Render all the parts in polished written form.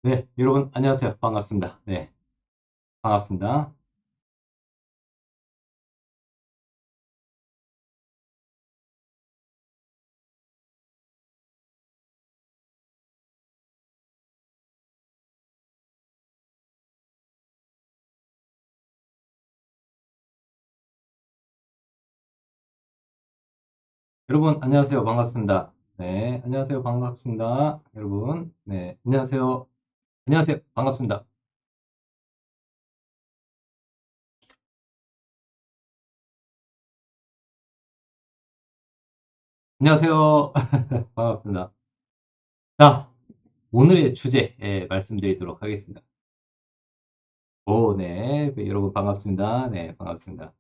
네, 여러분 안녕하세요. 반갑습니다. 네, 반갑습니다. 여러분 안녕하세요. 반갑습니다. 네, 안녕하세요. 반갑습니다. 여러분, 네, 안녕하세요. 안녕하세요. 반갑습니다. 안녕하세요. 반갑습니다. 자, 오늘의 주제 말씀드리도록 하겠습니다. 오, 네, 여러분 반갑습니다. 네, 반갑습니다.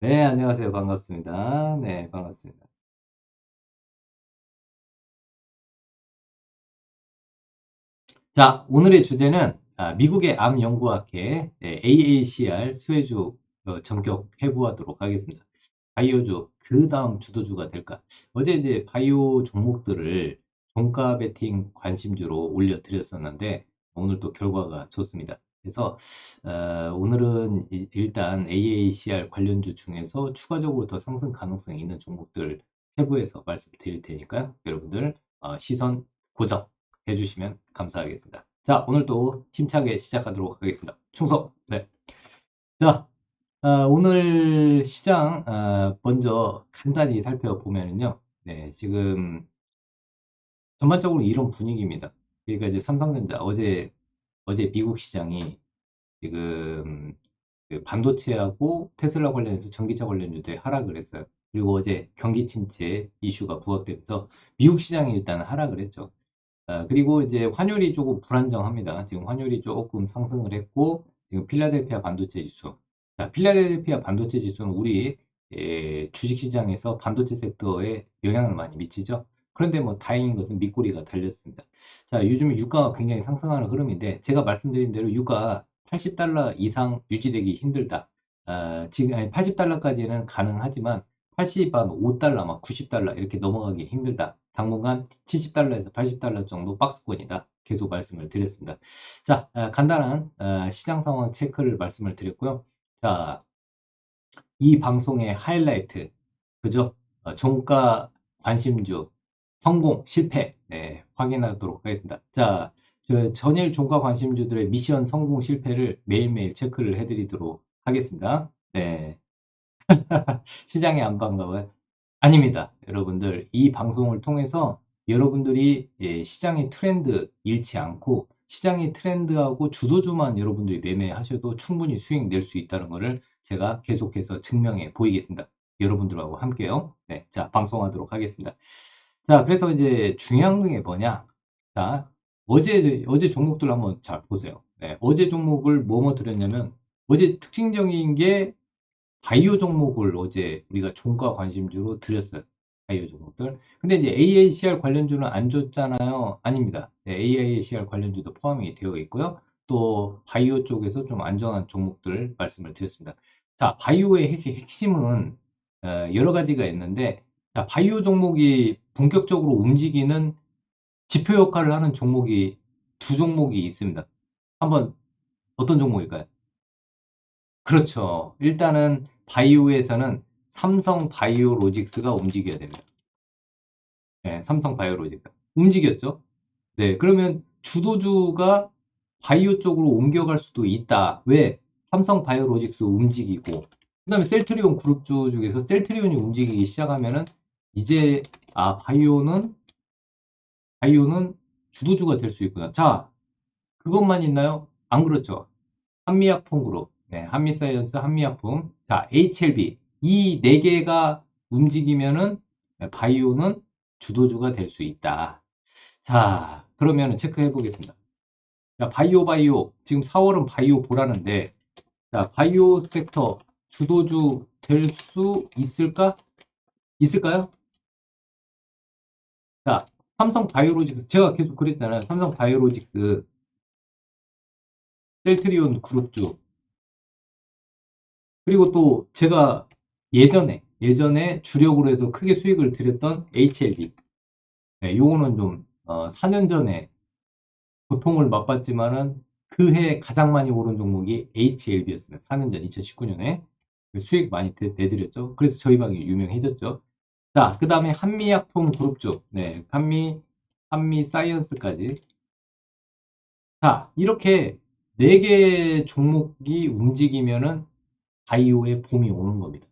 네, 안녕하세요. 반갑습니다. 네, 반갑습니다. 자, 오늘의 주제는 미국의 암연구학회 AACR 수혜주 전격 해부하도록 하겠습니다. 바이오주, 그 다음 주도주가 될까? 어제 이제 바이오 종목들을 종가 베팅 관심주로 올려드렸었는데, 오늘 또 결과가 좋습니다. 그래서, 오늘은 일단 AACR 관련주 중에서 추가적으로 더 상승 가능성이 있는 종목들 해부해서 말씀드릴 테니까요. 여러분들, 시선 고정 해주시면 감사하겠습니다. 자, 오늘도 힘차게 시작하도록 하겠습니다. 충성! 네. 자, 오늘 시장 먼저 간단히 살펴보면요. 네, 지금 전반적으로 이런 분위기입니다. 그러니까 이제 삼성전자 어제 미국 시장이 지금 그 반도체하고 테슬라 관련해서 전기차 관련주들 하락을 했어요. 그리고 어제 경기 침체 이슈가 부각되면서 미국 시장이 일단 하락을 했죠. 그리고 이제 환율이 조금 불안정합니다. 지금 환율이 조금 상승을 했고, 지금 필라델피아 반도체 지수. 자, 필라델피아 반도체 지수는 우리 주식시장에서 반도체 섹터에 영향을 많이 미치죠. 그런데 뭐 다행인 것은 밑꼬리가 달렸습니다. 자, 요즘 유가가 굉장히 상승하는 흐름인데, 제가 말씀드린 대로 유가 80달러 이상 유지되기 힘들다. 지금 80달러까지는 가능하지만 80, 한 5달러, 막 90달러 이렇게 넘어가기 힘들다. 당분간 70달러에서 80달러 정도 박스권이다. 계속 말씀을 드렸습니다. 자, 간단한 시장 상황 체크를 말씀을 드렸고요. 자, 이 방송의 하이라이트, 그죠? 종가 관심주 성공, 실패, 네, 확인하도록 하겠습니다. 자, 전일 종가 관심주들의 미션 성공, 실패를 매일매일 체크를 해드리도록 하겠습니다. 네. 시장에 안 반가워요? 아닙니다. 여러분들, 이 방송을 통해서 여러분들이 시장의 트렌드 잃지 않고 시장의 트렌드하고 주도주만 여러분들이 매매하셔도 충분히 수익 낼 수 있다는 것을 제가 계속해서 증명해 보이겠습니다. 여러분들하고 함께요. 네, 자, 방송하도록 하겠습니다. 자, 그래서 이제 중요한 게 뭐냐? 자, 어제 종목들 한번 잘 보세요. 네, 어제 종목을 뭐뭐 드렸냐면 어제 특징적인 게 바이오 종목을 어제 우리가 종가 관심주로 드렸어요. 바이오 종목들. 근데 이제 AACR 관련주는 안 줬잖아요. 아닙니다. 네, AACR 관련주도 포함이 되어 있고요. 또 바이오 쪽에서 좀 안전한 종목들 말씀을 드렸습니다. 자, 바이오의 핵심은 여러 가지가 있는데, 자, 바이오 종목이 본격적으로 움직이는 지표 역할을 하는 종목이 두 종목이 있습니다. 한번 어떤 종목일까요? 그렇죠. 일단은 바이오에서는 삼성 바이오로직스가 움직여야 됩니다. 네, 삼성 바이오로직스. 움직였죠? 네, 그러면 주도주가 바이오 쪽으로 옮겨갈 수도 있다. 왜? 삼성 바이오로직스 움직이고, 그 다음에 셀트리온 그룹주 중에서 셀트리온이 움직이기 시작하면은, 이제, 바이오는 주도주가 될 수 있구나. 자, 그것만 있나요? 안 그렇죠. 한미약품 그룹, 네, 한미사이언스, 한미약품, 자, HLB 이 네 개가 움직이면은 바이오는 주도주가 될 수 있다. 자, 그러면 체크해 보겠습니다. 자, 바이오 지금 4월은 바이오 보라는데, 자, 바이오 섹터 주도주 될 수 있을까? 있을까요? 자, 삼성 바이오로직스 제가 계속 그랬잖아요. 삼성 바이오로직스, 셀트리온 그룹주, 그리고 또 제가 예전에 주력으로 해서 크게 수익을 드렸던 HLB. 네, 요거는 좀 4년 전에 고통을 맛봤지만은 그해 가장 많이 오른 종목이 HLB였습니다. 4년 전 2019년에 수익 많이 내드렸죠. 그래서 저희 방이 유명해졌죠. 자, 그 다음에 한미약품 그룹주, 네, 한미 사이언스까지. 자, 이렇게 4개 종목이 움직이면은 바이오의 봄이 오는 겁니다.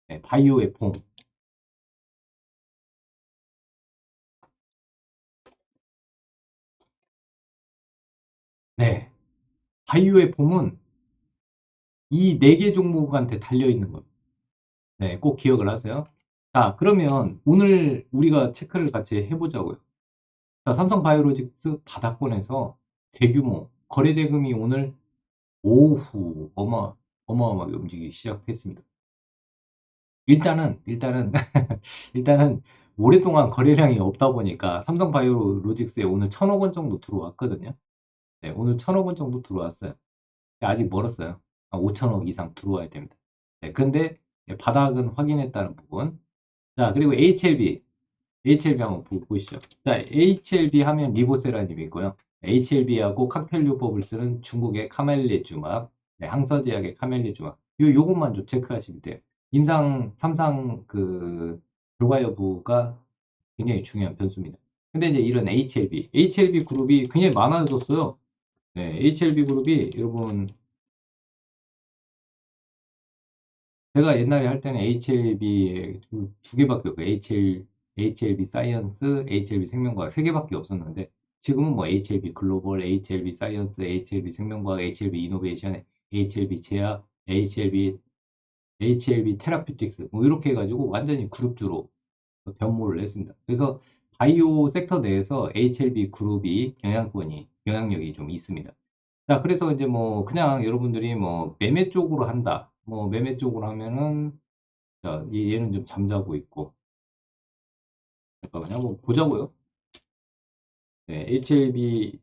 네, 바이오의 봄. 네, 바이오의 봄은 이 4개 종목한테 달려있는 겁니다. 네, 꼭 기억을 하세요. 자, 그러면 오늘 우리가 체크를 같이 해보자고요. 자, 삼성바이오로직스 바닥권에서 대규모 거래 대금이 오늘 오후 어마어마하게 움직이기 시작했습니다. 일단은 일단은 오랫동안 거래량이 없다 보니까 삼성바이오로직스에 오늘 1,000억 원 정도 들어왔거든요. 네, 오늘 1,000억 원 정도 들어왔어요. 아직 멀었어요. 5천억 이상 들어와야 됩니다. 네, 근데 바닥은 확인했다는 부분. 자, 그리고 HLB 한번 보시죠. 자, HLB 하면 리보세라님이 있고요. HLB하고 칵텔류법을 쓰는 중국의 카멜리주막, 네, 항서제약의 카멜리주막. 요것만 좀 체크하시면 돼요. 삼상 그 결과 여부가 굉장히 중요한 변수입니다. 근데 이제 이런 HLB 그룹이 굉장히 많아졌어요. 네, HLB 그룹이 여러분 제가 옛날에 할 때는 HLB 두 개밖에 없고 HLB 사이언스, HLB 생명과학 세 개밖에 없었는데 지금은 뭐 HLB 글로벌, HLB 사이언스, HLB 생명과학, HLB 이노베이션, HLB 제약, HLB 테라피틱스 뭐 이렇게 해가지고 완전히 그룹주로 변모를 했습니다. 그래서 바이오 섹터 내에서 HLB 그룹이 영향력이 좀 있습니다. 자, 그래서 이제 뭐 그냥 여러분들이 뭐 매매 쪽으로 한다. 뭐 매매 쪽으로 하면은 자, 얘는 좀 잠자고 있고. 잠깐만요. 한번 보자고요. 네, HLB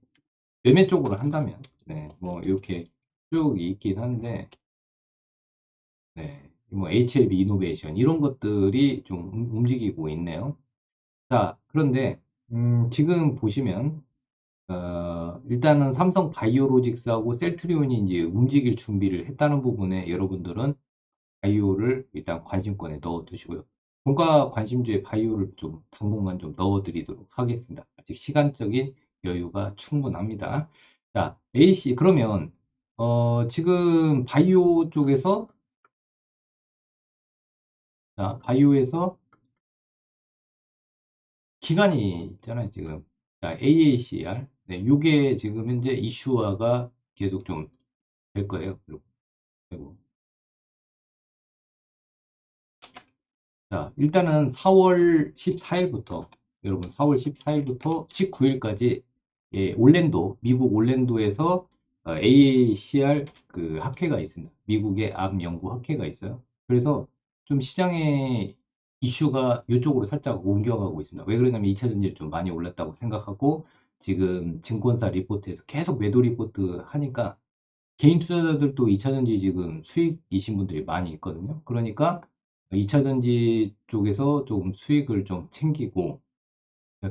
매매 쪽으로 한다면, 네, 뭐 이렇게 쭉 있긴 한데, 네, 뭐 HLB 이노베이션 이런 것들이 좀 움직이고 있네요. 자, 그런데 지금 보시면 일단은 삼성 바이오로직스하고 셀트리온이 이제 움직일 준비를 했다는 부분에 여러분들은 바이오를 일단 관심권에 넣어 두시고요. 본가 관심주의 바이오를 좀 당분간 좀 넣어 드리도록 하겠습니다. 아직 시간적인 여유가 충분합니다. 자, AC 그러면 지금 바이오 쪽에서 자, 바이오에서 기간이 있잖아요, 지금. 자, AACR. 네, 요게 지금 현재 이슈화가 계속 좀 될 거예요. 그리고 자, 일단은 4월 14일부터, 여러분 4월 14일부터 19일까지 예, 미국 올랜도에서 AACR 그 학회가 있습니다. 미국의 암 연구 학회가 있어요. 그래서 좀 시장의 이슈가 이쪽으로 살짝 옮겨가고 있습니다. 왜 그러냐면 2차 전지를 좀 많이 올랐다고 생각하고 지금 증권사 리포트에서 계속 매도 리포트 하니까 개인 투자자들도 2차 전지 지금 수익이신 분들이 많이 있거든요. 그러니까 2차 전지 쪽에서 조금 수익을 좀 챙기고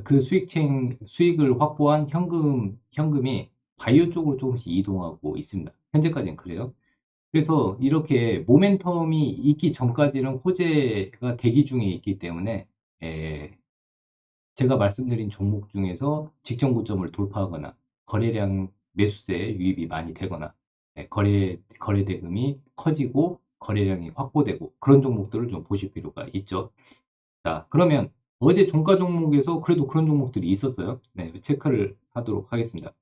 그 수익을 확보한 현금이 바이오 쪽으로 조금씩 이동하고 있습니다. 현재까지는 그래요. 그래서 이렇게 모멘텀이 있기 전까지는 호재가 대기 중에 있기 때문에 에, 제가 말씀드린 종목 중에서 직전 고점을 돌파하거나 거래량 매수세 유입이 많이 되거나 거래 대금이 커지고 거래량이 확보되고 그런 종목들을 좀 보실 필요가 있죠. 자, 그러면 어제 종가 종목에서 그래도 그런 종목들이 있었어요. 네, 체크를 하도록 하겠습니다.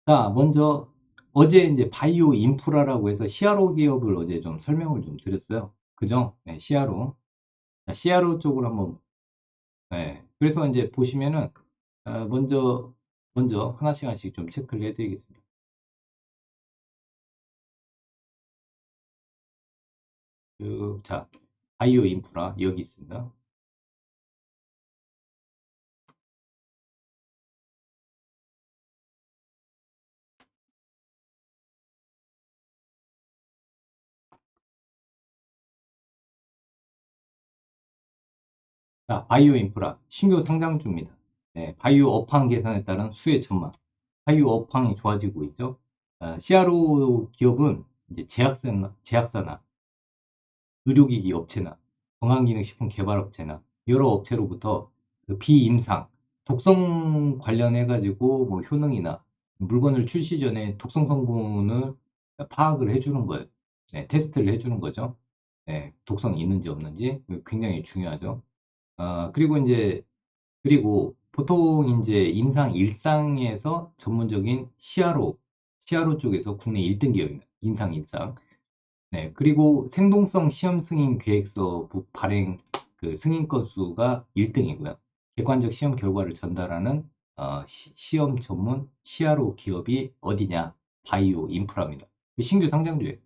자, 먼저 어제 이제 바이오 인프라라고 해서 CRO 기업을 어제 좀 설명을 좀 드렸어요. 그죠? 네, CRO. 자, CRO 쪽으로 한번 네. 그래서 이제 보시면은 먼저 하나씩 하나씩 좀 체크를 해드리겠습니다. 자, 바이오 인프라 여기 있습니다. 자, 바이오 인프라 신규 상장주입니다. 네, 바이오 업황 개선에 따른 수혜 전망. 바이오 업황이 좋아지고 있죠. CRO 기업은 이제 제약사나 의료기기 업체나 건강기능식품 개발업체나 여러 업체로부터 그 비임상, 독성 관련해가지고 뭐 효능이나 물건을 출시 전에 독성 성분을 파악을 해주는 거예요. 네, 테스트를 해주는 거죠. 네, 독성이 있는지 없는지 굉장히 중요하죠. 그리고 이제 그리고 보통 이제 임상 일상에서 전문적인 CRO 쪽에서 국내 1등 기업입니다. 임상 일상. 네, 그리고 생동성 시험 승인 계획서 발행 그 승인 건수가 1등이고요. 객관적 시험 결과를 전달하는 시험 전문 CRO 기업이 어디냐? 바이오 인프라입니다. 신규 상장주예요.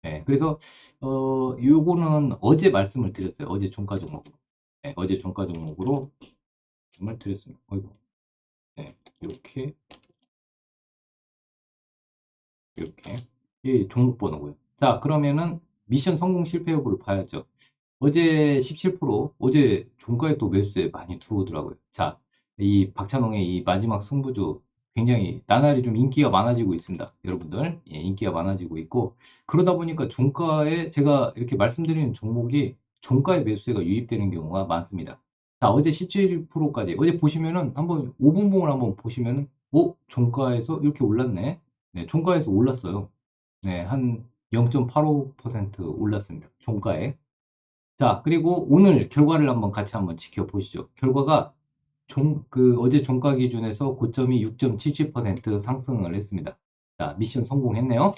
네, 그래서 요거는 어제 말씀을 드렸어요. 어제 종가 종목으로. 네, 어제 종가 종목으로 말씀을 드렸습니다. 어이구. 네, 이렇게 이 종목 번호고요. 자, 그러면은 미션 성공 실패 여부를 봐야죠. 어제 17%, 어제 종가에 또 매수세 많이 들어오더라고요. 자, 이 박찬홍의 이 마지막 승부주 굉장히 나날이 좀 인기가 많아지고 있습니다. 여러분들, 예, 인기가 많아지고 있고, 그러다 보니까 종가에 제가 이렇게 말씀드리는 종목이 종가에 매수세가 유입되는 경우가 많습니다. 자, 어제 17%까지, 어제 보시면은 한번 5분봉을 한번 보시면은, 종가에서 이렇게 올랐네. 네, 종가에서 올랐어요. 네, 한 0.85% 올랐습니다. 종가에. 자, 그리고 오늘 결과를 한번 같이 한번 지켜보시죠. 결과가 어제 종가 기준에서 고점이 6.77% 상승을 했습니다. 자, 미션 성공했네요.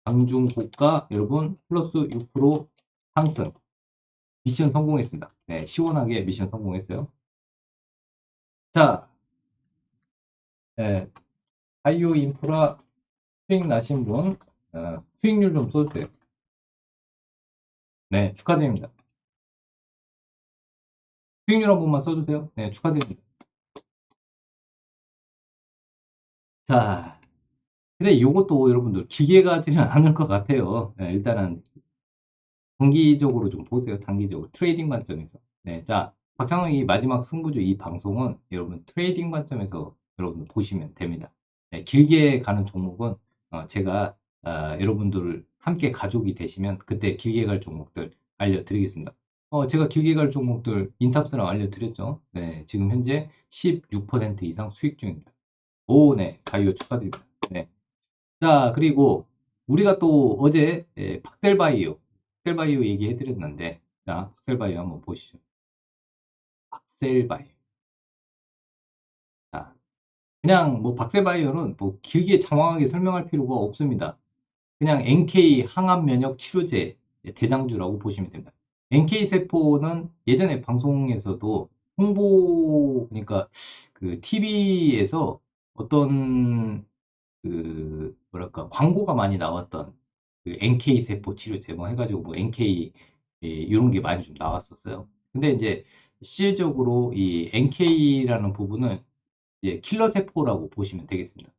장중 고가 여러분 플러스 6% 상승. 미션 성공했습니다. 네, 시원하게 미션 성공했어요. 자, 네, 바이오 인프라 수익 나신 분, 수익률 좀 써주세요. 네, 축하드립니다. 수익률 한 번만 써주세요. 네, 축하드립니다. 자, 근데 이것도 여러분들 길게 가지는 않을 것 같아요. 네, 일단은 단기적으로 좀 보세요. 단기적으로 트레이딩 관점에서. 네, 자, 박찬호의 마지막 승부주 이 방송은 여러분 트레이딩 관점에서 여러분 보시면 됩니다. 네, 길게 가는 종목은 제가 여러분들 함께 가족이 되시면 그때 길게 갈 종목들 알려드리겠습니다. 제가 길게 갈 종목들 인탑스랑 알려드렸죠. 네, 지금 현재 16% 이상 수익 중입니다. 오, 네, 바이오 축하드립니다. 네. 자, 그리고 우리가 또 어제 박셀바이오 얘기해드렸는데, 자, 박셀바이오 한번 보시죠. 박셀바이오. 자, 그냥 뭐 박셀바이오는 뭐 길게 장황하게 설명할 필요가 없습니다. 그냥 NK 항암 면역 치료제 대장주라고 보시면 됩니다. NK 세포는 예전에 방송에서도 그러니까 그 TV에서 어떤 뭐랄까 광고가 많이 나왔던 그 NK 세포 치료제 뭐 해가지고 뭐 NK 이런 게 많이 좀 나왔었어요. 근데 이제 실질적으로 이 NK라는 부분은 이제 킬러 세포라고 보시면 되겠습니다.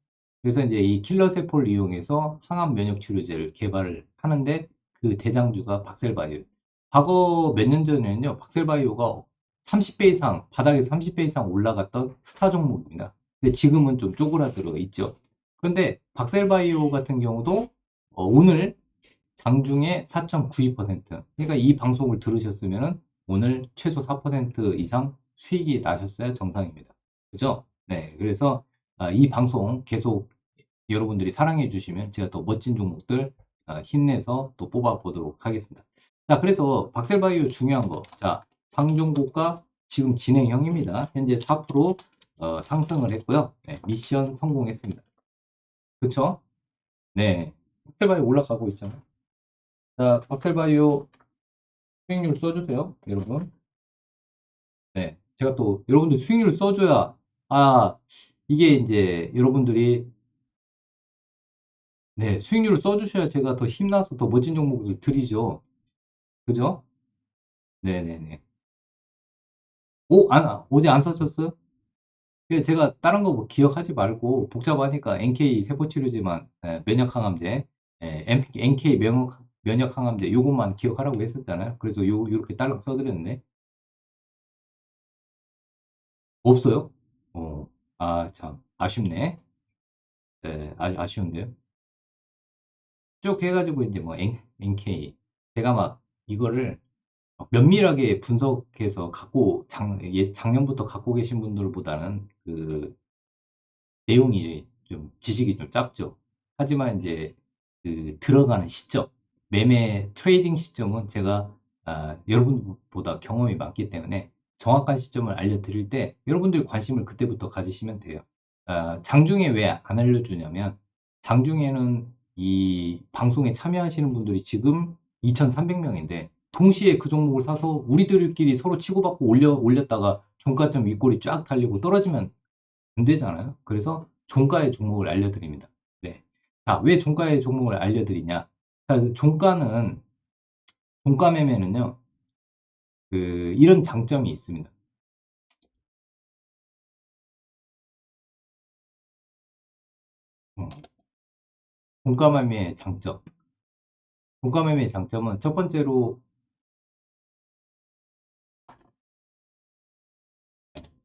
그래서 이제 이 킬러 세포를 이용해서 항암 면역 치료제를 개발을 하는데 그 대장주가 박셀바이오. 과거 몇 년 전에는요, 박셀바이오가 30배 이상, 바닥에서 30배 이상 올라갔던 스타 종목입니다. 근데 지금은 좀 쪼그라들어 있죠. 그런데 박셀바이오 같은 경우도 오늘 장중에 4.92%. 그러니까 이 방송을 들으셨으면 오늘 최소 4% 이상 수익이 나셨어야 정상입니다. 그죠? 네. 그래서 이 방송 계속 여러분들이 사랑해 주시면 제가 더 멋진 종목들 힘내서 또 뽑아 보도록 하겠습니다. 자, 그래서 박셀바이오 중요한 거. 자, 상종고가 지금 진행형입니다. 현재 4% 상승을 했고요. 네, 미션 성공했습니다. 그쵸? 네. 박셀바이오 올라가고 있잖아요. 자, 박셀바이오 수익률 써주세요, 여러분. 네. 제가 또 여러분들 수익률 써줘야, 아, 이게 이제 여러분들이, 네, 수익률을 써주셔야 제가 더 힘나서 더 멋진 종목을 드리죠. 그죠? 네네네. 어제 안 사셨어요? 제가 다른 거 뭐 기억하지 말고 복잡하니까 NK 세포치료제만, 면역항암제, NK 면역항암제 요것만 기억하라고 했었잖아요. 그래서 요렇게 딸랑 써드렸네. 없어요? 어, 아, 참, 아쉽네. 네, 아쉬운데요. 쭉 해가지고 이제 뭐 NK 제가 막 이거를 막 면밀하게 분석해서 작년부터 갖고 계신 분들보다는 그 내용이 좀 지식이 좀 짧죠. 하지만 이제 그 들어가는 시점, 매매 트레이딩 시점은 제가 여러분보다 경험이 많기 때문에 정확한 시점을 알려드릴 때 여러분들이 관심을 그때부터 가지시면 돼요. 장중에 왜 안 알려주냐면 장중에는 이 방송에 참여하시는 분들이 지금 2,300명인데 동시에 그 종목을 사서 우리들끼리 서로 치고받고 올렸다가 종가점 윗골이 쫙 달리고 떨어지면 안 되잖아요. 그래서 종가의 종목을 알려드립니다. 네. 자, 왜 종가의 종목을 알려드리냐? 종가 매매는요, 이런 장점이 있습니다. 음, 종가 매매의 장점. 종가 매매의 장점은 첫 번째로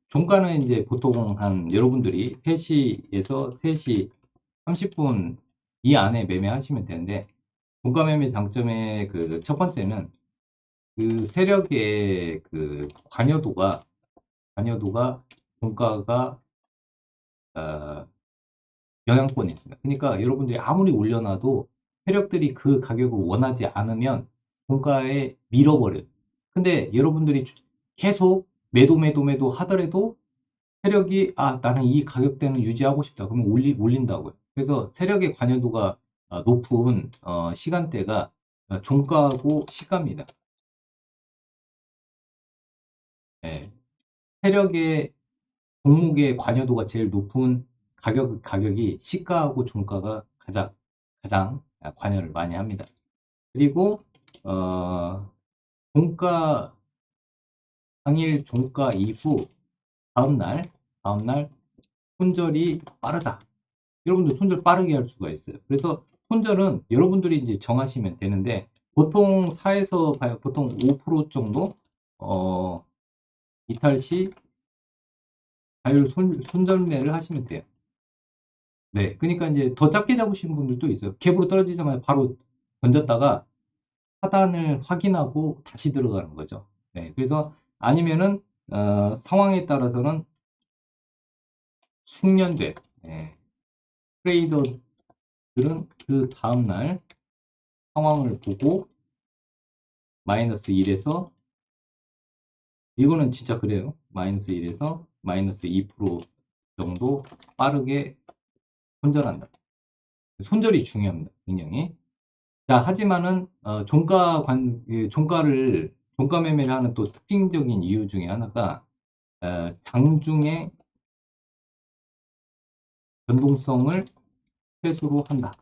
종가는 이제 보통 한 여러분들이 3시에서 3시 30분 이 안에 매매하시면 되는데 종가 매매 장점의 그 첫 번째는 그 세력의 그 관여도가 종가가 어, 영향권이 있습니다. 그러니까 여러분들이 아무리 올려놔도 세력들이 그 가격을 원하지 않으면 종가에 밀어버려요. 근데 여러분들이 계속 매도 하더라도 세력이 나는 이 가격대는 유지하고 싶다. 그러면 올린다고요. 그래서 세력의 관여도가 높은 시간대가 종가하고 시가입니다. 예. 세력의 종목의 관여도가 제일 높은 가격이 시가하고 종가가 가장 관여를 많이 합니다. 그리고 어, 종가 당일 종가 이후 다음날 손절이 빠르다. 여러분들 손절 빠르게 할 수가 있어요. 그래서 손절은 여러분들이 이제 정하시면 되는데 보통 사에서 보통 5% 정도 이탈 시 자율 손절매를 하시면 돼요. 네, 그러니까 이제 더 작게 잡으시는 분들도 있어요. 갭으로 떨어지자마자 바로 던졌다가 하단을 확인하고 다시 들어가는 거죠. 네, 그래서 아니면은 상황에 따라서는 숙련된 트레이더들은 그 다음날 상황을 보고 마이너스 1에서 이거는 진짜 그래요. 마이너스 1에서 마이너스 2% 정도 빠르게 손절한다. 손절이 중요합니다. 굉장히. 자, 하지만은 종가 매매를 하는 또 특징적인 이유 중에 하나가 장중에 변동성을 최소로 한다.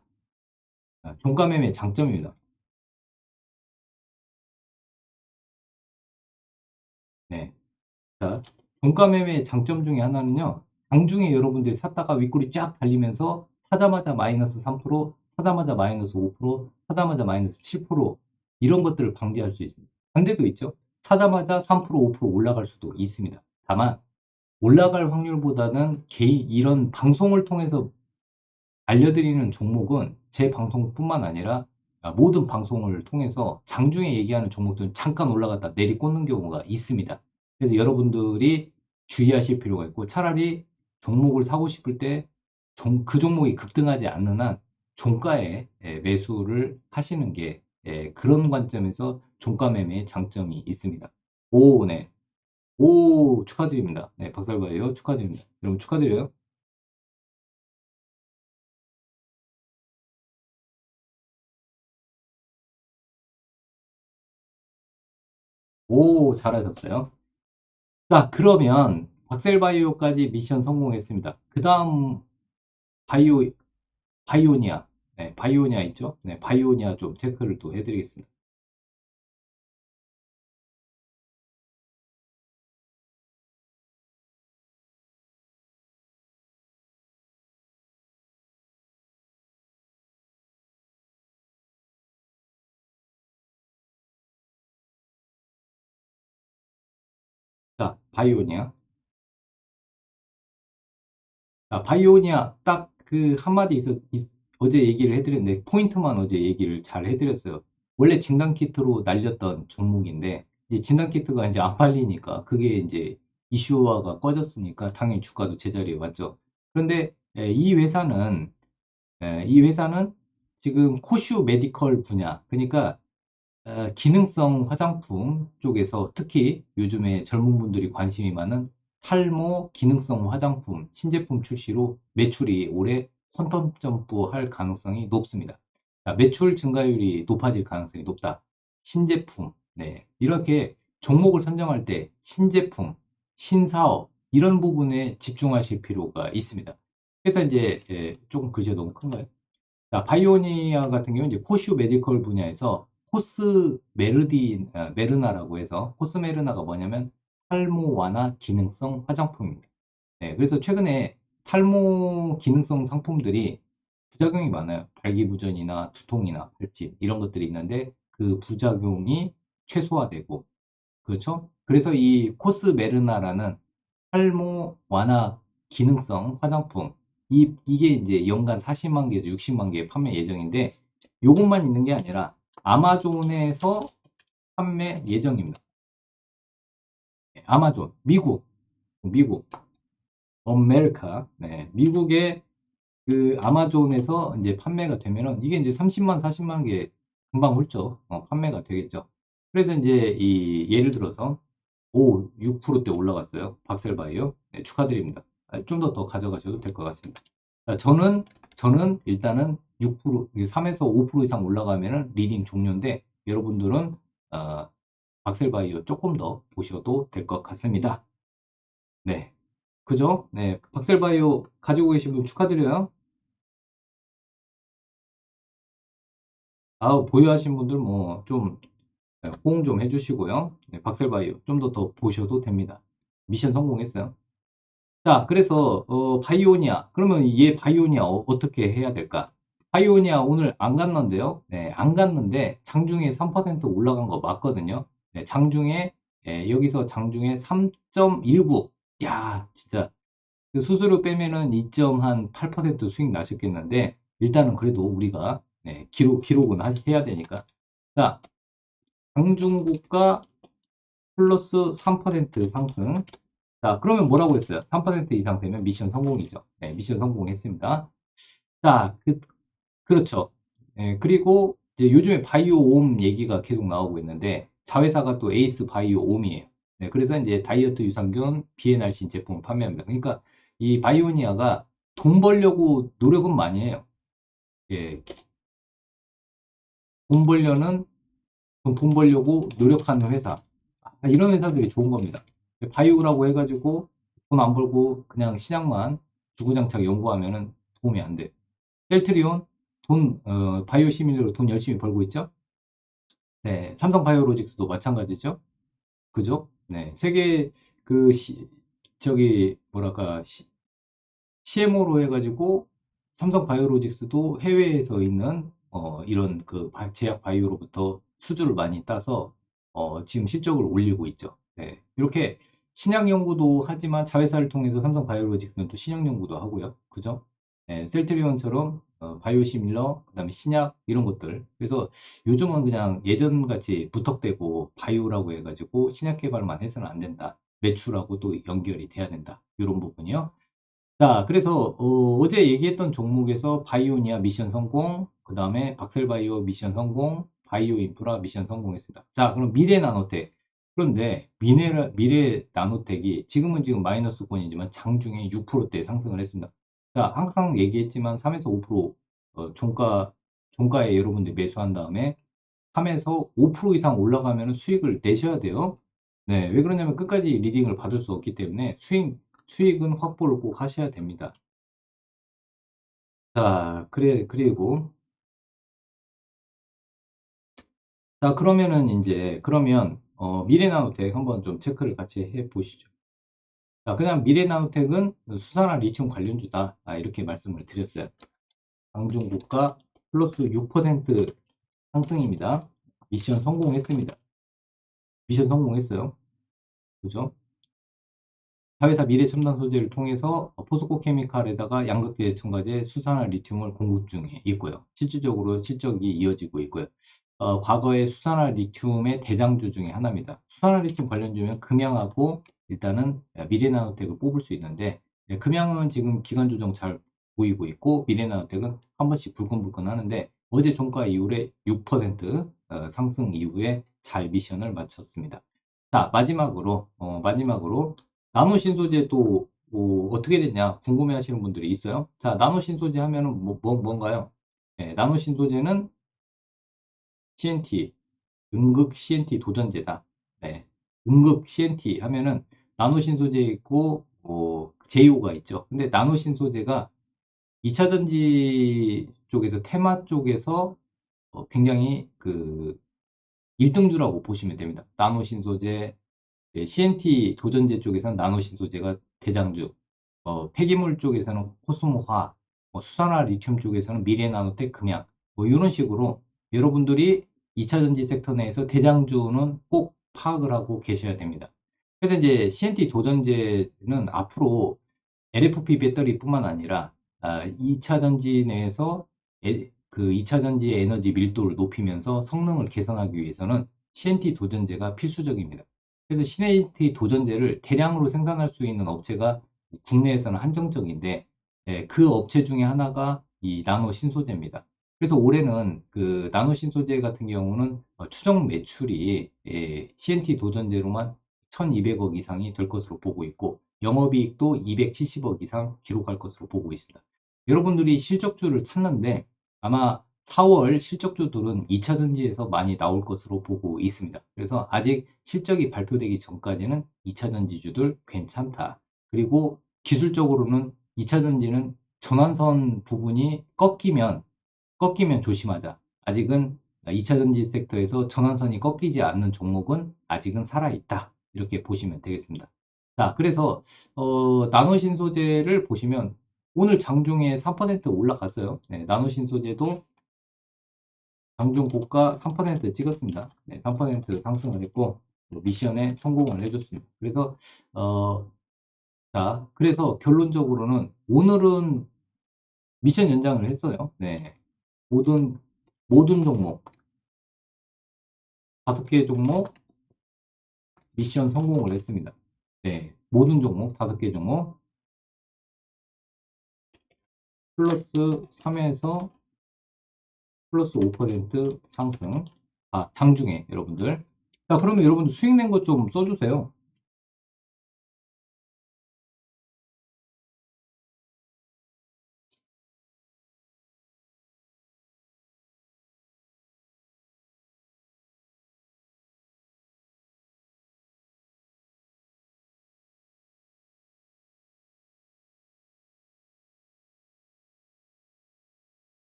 종가 매매의 장점입니다. 네. 자, 종가 매매의 장점 중에 하나는요. 장중에 여러분들이 샀다가 윗골이 쫙 달리면서 사자마자 마이너스 3%, 사자마자 마이너스 5%, 사자마자 마이너스 7% 이런 것들을 방지할 수 있습니다. 반대도 있죠. 사자마자 3%, 5% 올라갈 수도 있습니다. 다만 올라갈 확률보다는 이런 방송을 통해서 알려드리는 종목은 제 방송뿐만 아니라 모든 방송을 통해서 장중에 얘기하는 종목들은 잠깐 올라갔다 내리꽂는 경우가 있습니다. 그래서 여러분들이 주의하실 필요가 있고 차라리 종목을 사고 싶을 때 그 종목이 급등하지 않는 한 종가에 매수를 하시는 게 그런 관점에서 종가 매매의 장점이 있습니다. 오, 네. 오, 축하드립니다. 네, 박살바이오 축하드립니다. 여러분 축하드려요. 오, 잘하셨어요. 자, 그러면 박셀바이오까지 미션 성공했습니다. 그 다음 바이오, 바이오니아. 네, 바이오니아 있죠? 네, 바이오니아 좀 체크를 또 해드리겠습니다. 자, 바이오니아. 자, 바이오니아 딱 그 한마디 어제 얘기를 해드렸는데 포인트만 어제 얘기를 잘 해드렸어요. 원래 진단키트로 날렸던 종목인데 이제 진단키트가 이제 안 팔리니까 그게 이제 이슈화가 꺼졌으니까 당연히 주가도 제자리에 왔죠. 그런데 이 회사는 지금 코슈 메디컬 분야, 그러니까 기능성 화장품 쪽에서 특히 요즘에 젊은 분들이 관심이 많은 탈모 기능성 화장품 신제품 출시로 매출이 올해 퀀텀점프할 가능성이 높습니다. 자, 매출 증가율이 높아질 가능성이 높다. 신제품, 네, 이렇게 종목을 선정할 때 신제품, 신사업 이런 부분에 집중하실 필요가 있습니다. 그래서 이제 조금 글씨가 너무 큰가요? 자, 바이오니아 같은 경우는 이제 코슈 메디컬 분야에서 메르나라고 해서 코스메르나가 뭐냐면 탈모 완화 기능성 화장품입니다. 네, 그래서 최근에 탈모 기능성 상품들이 부작용이 많아요. 발기부전이나 두통이나 발진 이런 것들이 있는데 그 부작용이 최소화되고 그렇죠? 그래서 이 코스메르나라는 탈모 완화 기능성 화장품 이게 이제 연간 40만 개에서 60만 개 판매 예정인데 요것만 있는 게 아니라 아마존에서 판매 예정입니다. 네, 아마존 미국 아메리카 네, 미국의 그 아마존에서 이제 판매가 되면은 이게 이제 30만 40만 개 금방 훌쩍 판매가 되겠죠. 그래서 이제 이 예를 들어서 6%대 올라갔어요. 박셀바이오. 네, 축하드립니다. 좀 더 가져가셔도 될 것 같습니다. 저는 일단은 6%, 3에서 5% 이상 올라가면은 리딩 종료인데 여러분들은 어, 박셀바이오 조금 더 보셔도 될 것 같습니다. 네. 그죠? 네. 박셀바이오 가지고 계신 분 축하드려요. 보유하신 분들 뭐 좀 호응 좀 해주시고요. 네, 박셀바이오 좀 더 보셔도 됩니다. 미션 성공했어요. 자, 그래서 바이오니아. 그러면 얘 바이오니아 떻게 해야 될까? 바이오니아 오늘 안 갔는데요. 네, 안 갔는데 장중에 3% 올라간 거 맞거든요. 네, 장중에 여기서 장중에 3.19. 야, 진짜 그 수수료 빼면은 2.8% 수익 나셨겠는데 일단은 그래도 우리가 기록은 해야 되니까. 자, 장중고가 플러스 3% 상승. 자, 그러면 뭐라고 했어요? 3% 이상 되면 미션 성공이죠. 네, 미션 성공했습니다. 자, 그렇죠. 네, 그리고 이제 요즘에 바이오옴 얘기가 계속 나오고 있는데 자회사가 또 에이스 바이오옴이에요. 네, 그래서 이제 다이어트 유산균, 비엔알신 제품을 판매합니다. 그러니까 이 바이오니아가 돈 벌려고 노력은 많이 해요. 예, 돈 벌려는 돈 벌려고 노력하는 회사. 이런 회사들이 좋은 겁니다. 바이오라고 해가지고 돈 안 벌고 그냥 신약만 주구장창 연구하면은 도움이 안 돼. 셀트리온 바이오 시밀러로 돈 열심히 벌고 있죠. 네, 삼성 바이오로직스도 마찬가지죠. 그죠? 네, 세계 그 저기 뭐랄까 CMO로 해가지고 삼성 바이오로직스도 해외에서 있는 이런 그 제약 바이오로부터 수주를 많이 따서 지금 실적을 올리고 있죠. 네, 이렇게 신약 연구도 하지만 자회사를 통해서 삼성 바이오로직스는 또 신약 연구도 하고요. 그죠? 네, 셀트리온처럼 바이오시밀러, 그다음에 신약 이런 것들. 그래서 요즘은 그냥 예전같이 무턱대고 바이오라고 해가지고 신약 개발만 해서는 안 된다. 매출하고 또 연결이 돼야 된다. 이런 부분이요. 자, 그래서 제 얘기했던 종목에서 바이오니아 미션 성공, 그 다음에 박셀바이오 미션 성공, 바이오 인프라 미션 성공했습니다. 자, 그럼 미래 나노텍. 그런데 미래 나노텍이 지금 마이너스권이지만 장중에 6%대 상승을 했습니다. 자, 항상 얘기했지만 3에서 5% 종가에 여러분들이 매수한 다음에 3에서 5% 이상 올라가면 수익을 내셔야 돼요. 네, 왜 그러냐면 끝까지 리딩을 받을 수 없기 때문에 수익은 확보를 꼭 하셔야 됩니다. 자, 그리고, 자, 그러면은 그러면, 미래나노텍 한번 좀 체크를 같이 해 보시죠. 자, 그냥 미래나노텍은 수산화 리튬 관련주다. 이렇게 말씀을 드렸어요. 강중국가 플러스 6% 상승입니다. 미션 성공했습니다. 미션 성공했어요. 그죠? 자회사 미래첨단 소재를 통해서 포스코 케미칼에다가 양극재 첨가제 수산화 리튬을 공급 중에 있고요. 실질적으로 실적이 이어지고 있고요. 과거에 수산화 리튬의 대장주 중에 하나입니다. 수산화 리튬 관련주면 금양하고 일단은 미래나노텍을 뽑을 수 있는데, 금양은 지금 기간 조정 잘 보이고 있고 미래나노텍은 한 번씩 불끈불끈 하는데, 어제 종가 이후에 6% 상승 이후에 잘 미션을 마쳤습니다. 자, 마지막으로 나노 신소재 또 어떻게 됐냐 궁금해 하시는 분들이 있어요. 자, 나노 신소재 하면은 뭔가요? 네, 나노 신소재는 CNT, 음극 CNT 도전제다. 네, 음극 CNT 하면은 나노 신소재 있고 JO가 있죠. 근데 나노 신소재가 2차 전지 쪽에서 테마 쪽에서 굉장히 그 1등주라고 보시면 됩니다. 나노 신소재, CNT 도전제 쪽에서는 나노 신소재가 대장주, 폐기물 쪽에서는 코스모화, 수산화 리튬 쪽에서는 미래나노텍, 금양, 이런 식으로 여러분들이 2차 전지 섹터 내에서 대장주는 꼭 파악을 하고 계셔야 됩니다. 그래서 이제 CNT 도전제는 앞으로 LFP 배터리뿐만 아니라 2차 전지 내에서 그 2차 전지의 에너지 밀도를 높이면서 성능을 개선하기 위해서는 CNT 도전제가 필수적입니다. 그래서 CNT 도전제를 대량으로 생산할 수 있는 업체가 국내에서는 한정적인데, 그 업체 중에 하나가 이 나노 신소재입니다. 그래서 올해는 그 나노 신소재 같은 경우는 추정 매출이 CNT 도전제로만 1200억 이상이 될 것으로 보고 있고, 영업이익도 270억 이상 기록할 것으로 보고 있습니다. 여러분들이 실적주를 찾는데 아마 4월 실적주들은 2차 전지에서 많이 나올 것으로 보고 있습니다. 그래서 아직 실적이 발표되기 전까지는 2차 전지주들 괜찮다. 그리고 기술적으로는 2차 전지는 전환선 부분이 꺾이면 조심하자. 아직은 2차 전지 섹터에서 전환선이 꺾이지 않는 종목은 아직은 살아있다. 이렇게 보시면 되겠습니다. 자, 그래서 나노신 소재를 보시면 오늘 장중에 3% 올라갔어요. 네, 나노신 소재도 장중 고가 3% 찍었습니다. 네, 3% 상승을 했고 미션에 성공을 해줬습니다. 그래서 그래서 결론적으로는 오늘은 미션 연장을 했어요. 네, 모든 모든 종목 5개 종목 미션 성공을 했습니다. 네, 모든 종목 5개 종목 플러스 3에서 플러스 5% 상승. 장중에 여러분들. 자, 그러면 여러분들 수익 낸 것 좀 써주세요.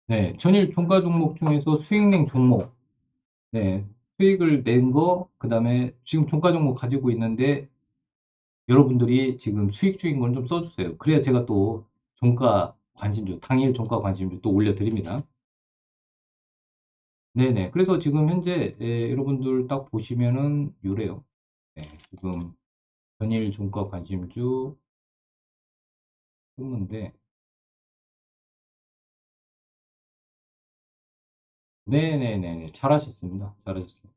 네, 전일 종가 종목 중에서 수익 낸 종목. 네, 수익을 낸 거, 그 다음에 지금 종가 종목 가지고 있는데 여러분들이 지금 수익주인 건 좀 써주세요. 그래야 제가 또 종가 관심주, 당일 종가 관심주 또 올려드립니다. 네네. 그래서 지금 현재 여러분들 딱 보시면은 요래요. 네, 지금 전일 종가 관심주 떴는데 네네네네. 잘하셨습니다. 잘하셨습니다.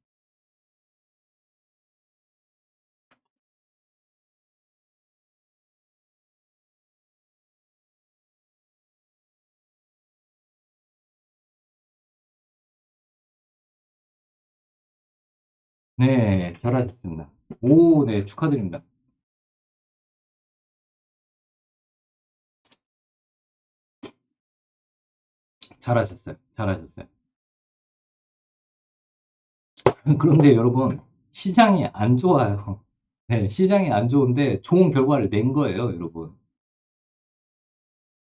네, 잘하셨습니다. 오, 네, 축하드립니다. 잘하셨어요. 잘하셨어요. 그런데 여러분, 시장이 안 좋아요. 네, 시장이 안 좋은데 좋은 결과를 낸 거예요, 여러분.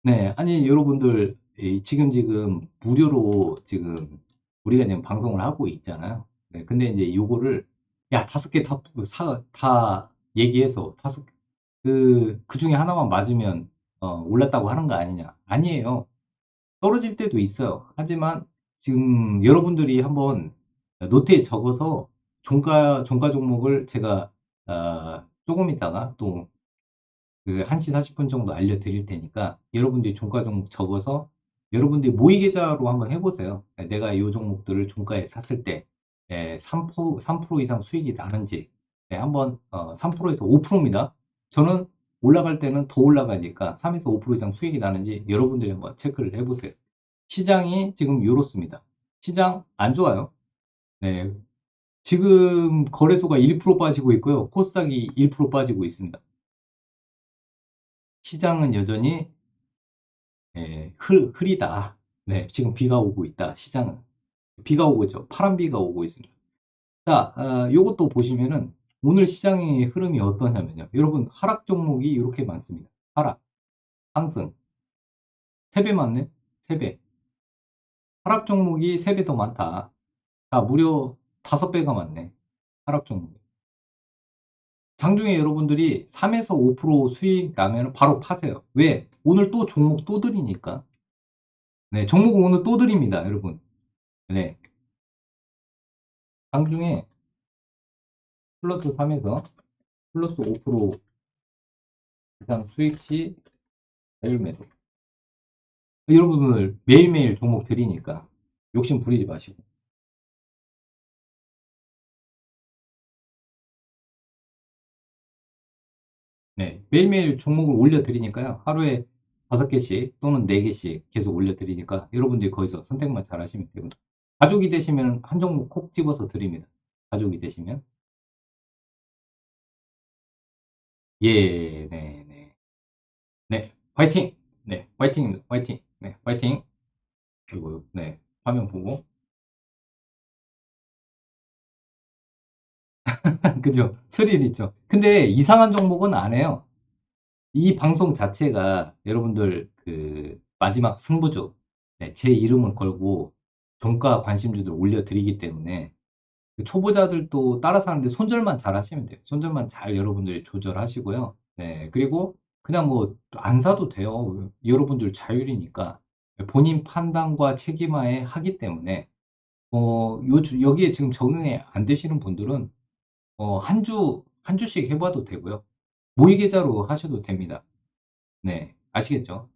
네, 아니, 여러분들, 지금 무료로 지금 우리가 지금 방송을 하고 있잖아요. 네, 근데 이제 요거를, 야, 5개 다 얘기해서 그 중에 하나만 맞으면, 올랐다고 하는 거 아니냐. 아니에요. 떨어질 때도 있어요. 하지만 지금 여러분들이 한번 노트에 적어서 종가 종목을 제가 조금 있다가 또 그 1시 40분 정도 알려드릴 테니까 여러분들이 종가 종목 적어서 여러분들이 모의 계좌로 한번 해보세요. 내가 이 종목들을 종가에 샀을 때 3% 이상 수익이 나는지 한번 3%에서 5%입니다. 저는 올라갈 때는 더 올라가니까 3에서 5% 이상 수익이 나는지 여러분들이 한번 체크를 해보세요. 시장이 지금 이렇습니다. 시장 안 좋아요. 네, 지금 거래소가 1% 빠지고 있고요. 코스닥이 1% 빠지고 있습니다. 시장은 여전히 흐리다. 네, 지금 비가 오고 있다. 시장은 비가 오고 있죠. 파란 비가 오고 있습니다. 자, 요것도 보시면은 오늘 시장의 흐름이 어떠냐면요. 여러분 하락 종목이 이렇게 많습니다. 하락, 상승, 3배 많네? 3배. 하락 종목이 3배 더 많다. 자, 무려 5배가 많네. 하락 종목이. 장중에 여러분들이 3에서 5% 수익 나면 바로 파세요. 왜? 오늘 또 종목 또 드리니까. 네, 종목은 오늘 또 드립니다, 여러분. 네. 장중에 플러스 3에서 플러스 5% 이상 수익 시 자율 매도. 여러분들 매일매일 종목 드리니까 욕심 부리지 마시고. 네, 매일매일 종목을 올려드리니까요. 하루에 5개씩 또는 4개씩 계속 올려드리니까 여러분들이 거기서 선택만 잘 하시면 되고. 가족이 되시면 한 종목 콕 집어서 드립니다. 가족이 되시면. 예, 네, 네. 네, 화이팅! 네, 화이팅입니다. 화이팅! 네, 화이팅! 그리고, 네, 화면 보고. 그죠? 스릴 있죠? 근데 이상한 종목은 안 해요. 이 방송 자체가 여러분들 그 마지막 승부주, 제 이름을 걸고 종가 관심주들 올려드리기 때문에 그 초보자들도 따라서 하는데 손절만 잘 하시면 돼요. 손절만 잘 여러분들이 조절하시고요. 네, 그리고 그냥 뭐 안 사도 돼요. 여러분들 자율이니까 본인 판단과 책임하에 하기 때문에 여기에 지금 적응이 안 되시는 분들은 한 주씩 해봐도 되고요. 모의 계좌로 하셔도 됩니다. 네, 아시겠죠?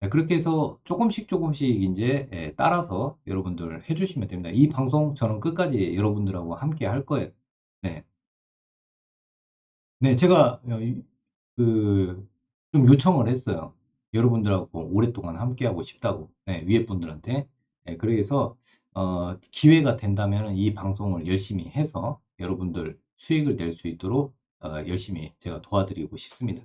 네, 그렇게 해서 조금씩 조금씩 이제 따라서 여러분들 해주시면 됩니다. 이 방송 저는 끝까지 여러분들하고 함께 할 거예요. 네, 네, 제가 그, 좀 요청을 했어요. 여러분들하고 오랫동안 함께하고 싶다고, 네, 위에 분들한테. 네, 그래서, 기회가 된다면 이 방송을 열심히 해서 여러분들 수익을 낼 수 있도록 열심히 제가 도와드리고 싶습니다.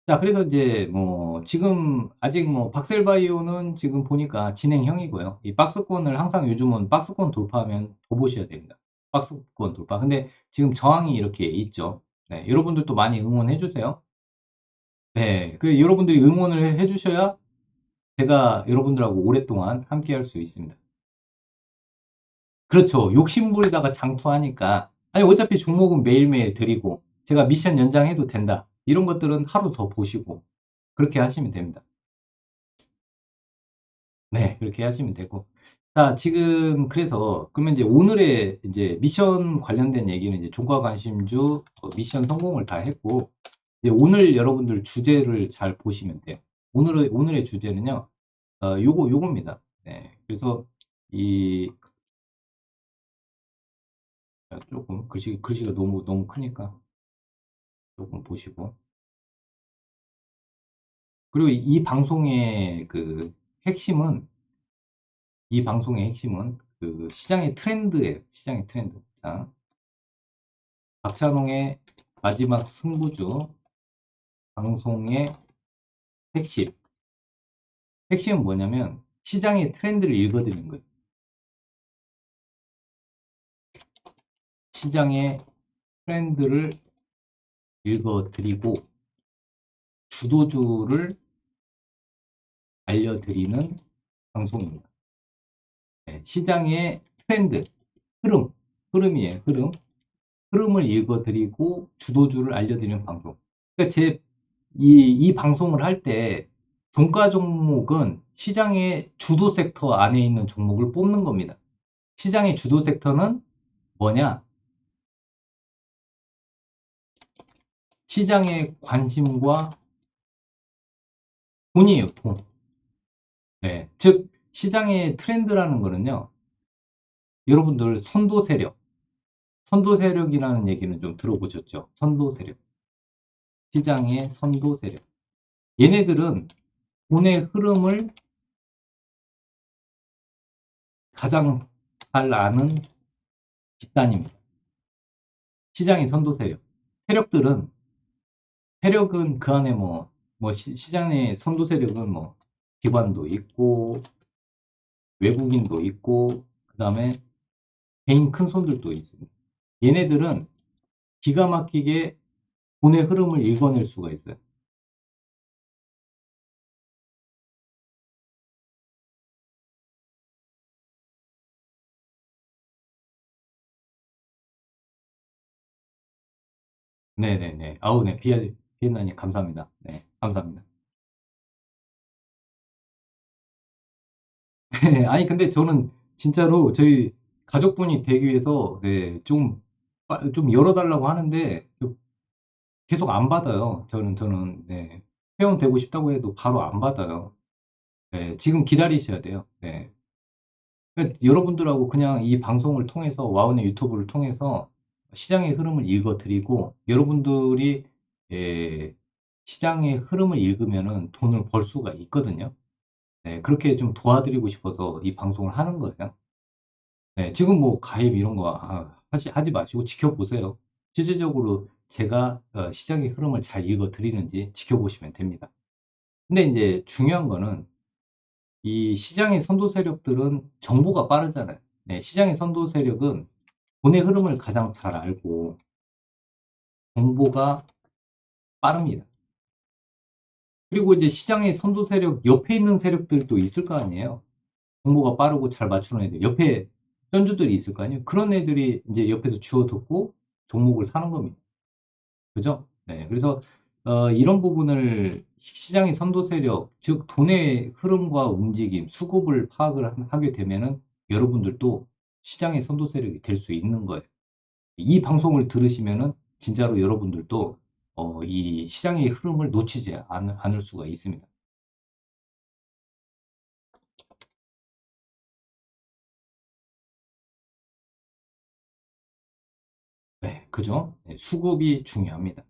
자, 그래서 이제 뭐 지금 아직 뭐 박셀바이오는 지금 보니까 진행형이고요. 이 박스권을 항상 요즘은 박스권 돌파하면 더 보셔야 됩니다. 박스권 돌파. 근데 지금 저항이 이렇게 있죠. 네, 여러분들도 많이 응원해 주세요. 네, 그 여러분들이 응원을 해 주셔야 제가 여러분들하고 오랫동안 함께 할 수 있습니다. 그렇죠. 욕심부리다가 장투하니까 아니 어차피 종목은 매일매일 드리고 제가 미션 연장해도 된다. 이런 것들은 하루 더 보시고 그렇게 하시면 됩니다. 네, 그렇게 하시면 되고. 자, 지금 그래서 그러면 이제 오늘의 이제 미션 관련된 얘기는 이제 종가 관심주 미션 성공을 다 했고 이제 오늘 여러분들 주제를 잘 보시면 돼요. 오늘의 주제는요. 요겁니다. 네. 그래서 이 조금 글씨가 너무 크니까 조금 보시고 그리고 이 방송의 그 핵심은 이 방송의 핵심은 그 시장의 트렌드예요. 시장의 트렌드. 자, 박찬홍의 마지막 승부주 방송의 핵심. 핵심은 뭐냐면 시장의 트렌드를 읽어드리는 거예요. 시장의 트렌드를 읽어드리고 주도주를 알려드리는 방송입니다. 네, 시장의 트렌드, 흐름이에요. 흐름을 읽어드리고 주도주를 알려드리는 방송. 그러니까 이 방송을 할 때 종가 종목은 시장의 주도 섹터 안에 있는 종목을 뽑는 겁니다. 시장의 주도 섹터는 뭐냐? 시장의 관심과 돈이에요, 돈. 네. 즉, 시장의 트렌드라는 거는요, 여러분들 선도 세력, 선도 세력이라는 얘기는 좀 들어보셨죠? 선도 세력. 시장의 선도 세력. 얘네들은 돈의 흐름을 가장 잘 아는 집단입니다. 시장의 선도 세력. 세력들은, 세력은 그 안에 시장의 선도 세력은 기관도 있고, 외국인도 있고, 그 다음에 개인 큰 손들도 있습니다. 얘네들은 기가 막히게 돈의 흐름을 읽어낼 수가 있어요. 네네네. 아우, 네. 비엔나님, 감사합니다. 네, 감사합니다. 아니, 근데 저는 진짜로 저희 가족분이 되기 위해서, 네, 좀 열어달라고 하는데, 계속 안 받아요. 네. 회원 되고 싶다고 해도 바로 안 받아요. 네, 지금 기다리셔야 돼요. 네. 그러니까 여러분들하고 그냥 이 방송을 통해서, 와우의 유튜브를 통해서 시장의 흐름을 읽어드리고, 여러분들이, 예, 시장의 흐름을 읽으면은 돈을 벌 수가 있거든요. 네, 그렇게 좀 도와드리고 싶어서 이 방송을 하는 거예요. 네, 지금 가입 이런 거 하지 마시고 지켜보세요. 실질적으로 제가 시장의 흐름을 잘 읽어드리는지 지켜보시면 됩니다. 근데 이제 중요한 거는 이 시장의 선도 세력들은 정보가 빠르잖아요. 네, 시장의 선도 세력은 돈의 흐름을 가장 잘 알고 정보가 빠릅니다. 그리고 이제 시장의 선도 세력 옆에 있는 세력들도 있을 거 아니에요. 정보가 빠르고 잘 맞추는 애들. 옆에 전주들이 있을 거 아니에요. 그런 애들이 이제 옆에서 주워 듣고 종목을 사는 겁니다. 그죠? 네. 그래서 이런 부분을 시장의 선도 세력, 즉 돈의 흐름과 움직임, 수급을 파악을 하게 되면은 여러분들도 시장의 선도 세력이 될 수 있는 거예요. 이 방송을 들으시면은 진짜로 여러분들도 이 시장의 흐름을 놓치지 않을 수가 있습니다. 네, 그죠? 네, 수급이 중요합니다.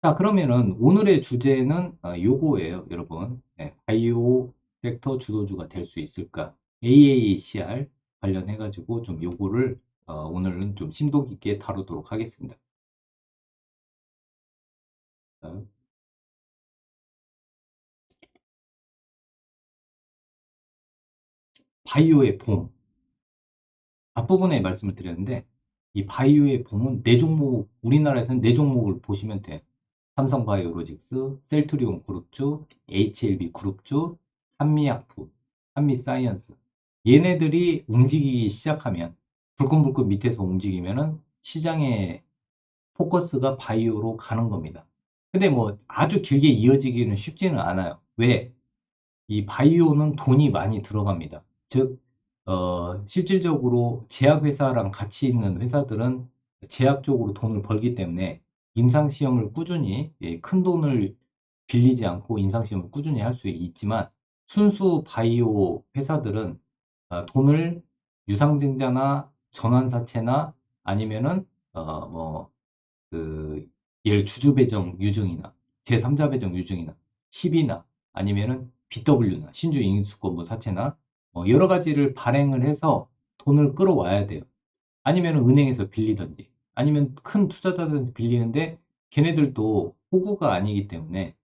자, 그러면은 오늘의 주제는 요거예요, 여러분. 네, 바이오 섹터 주도주가 될 수 있을까? AACR 관련해가지고 좀 요거를 오늘은 좀 심도 깊게 다루도록 하겠습니다. 자, 바이오의 봄. 앞부분에 말씀을 드렸는데, 이 바이오의 봄은 네 종목, 우리나라에서는 네 종목을 보시면 돼. 삼성바이오로직스, 셀트리온 그룹주, HLB 그룹주, 한미약품, 한미사이언스. 얘네들이 움직이기 시작하면, 불끈불끈 밑에서 움직이면은 시장의 포커스가 바이오로 가는 겁니다. 근데 아주 길게 이어지기는 쉽지는 않아요. 왜? 이 바이오는 돈이 많이 들어갑니다. 즉, 실질적으로 제약회사랑 같이 있는 회사들은 제약 쪽으로 돈을 벌기 때문에 임상시험을 꾸준히, 큰 돈을 빌리지 않고 임상시험을 꾸준히 할 수 있지만, 순수 바이오 회사들은 돈을 유상증자나 전환사채나 아니면은, 그 예를 주주배정 유증이나 제3자 배정 유증이나 10이나 아니면은 BW나 신주 인수권분 사채나 여러 가지를 발행을 해서 돈을 끌어와야 돼요. 아니면은 은행에서 빌리든지 아니면 큰 투자자들한테 빌리는데 걔네들도 호구가 아니기 때문에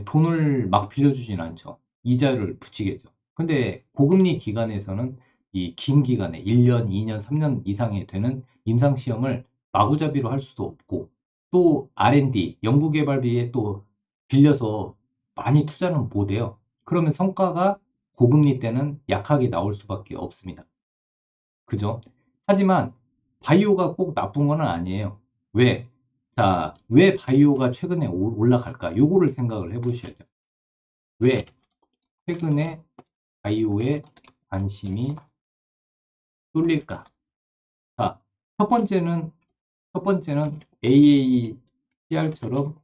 돈을 막 빌려주진 않죠. 이자를 붙이겠죠. 근데 고금리 기간에서는 이 긴 기간에 1년, 2년, 3년 이상이 되는 임상시험을 마구잡이로 할 수도 없고 또 R&D, 연구개발비에 또 빌려서 많이 투자는 못 해요. 그러면 성과가 고금리 때는 약하게 나올 수밖에 없습니다. 그죠? 하지만 바이오가 꼭 나쁜 건 아니에요. 왜? 자, 왜 바이오가 최근에 올라갈까? 요거를 생각을 해보셔야죠. 왜 최근에 바이오에 관심이 쏠릴까? 자, 첫 번째는 AACR처럼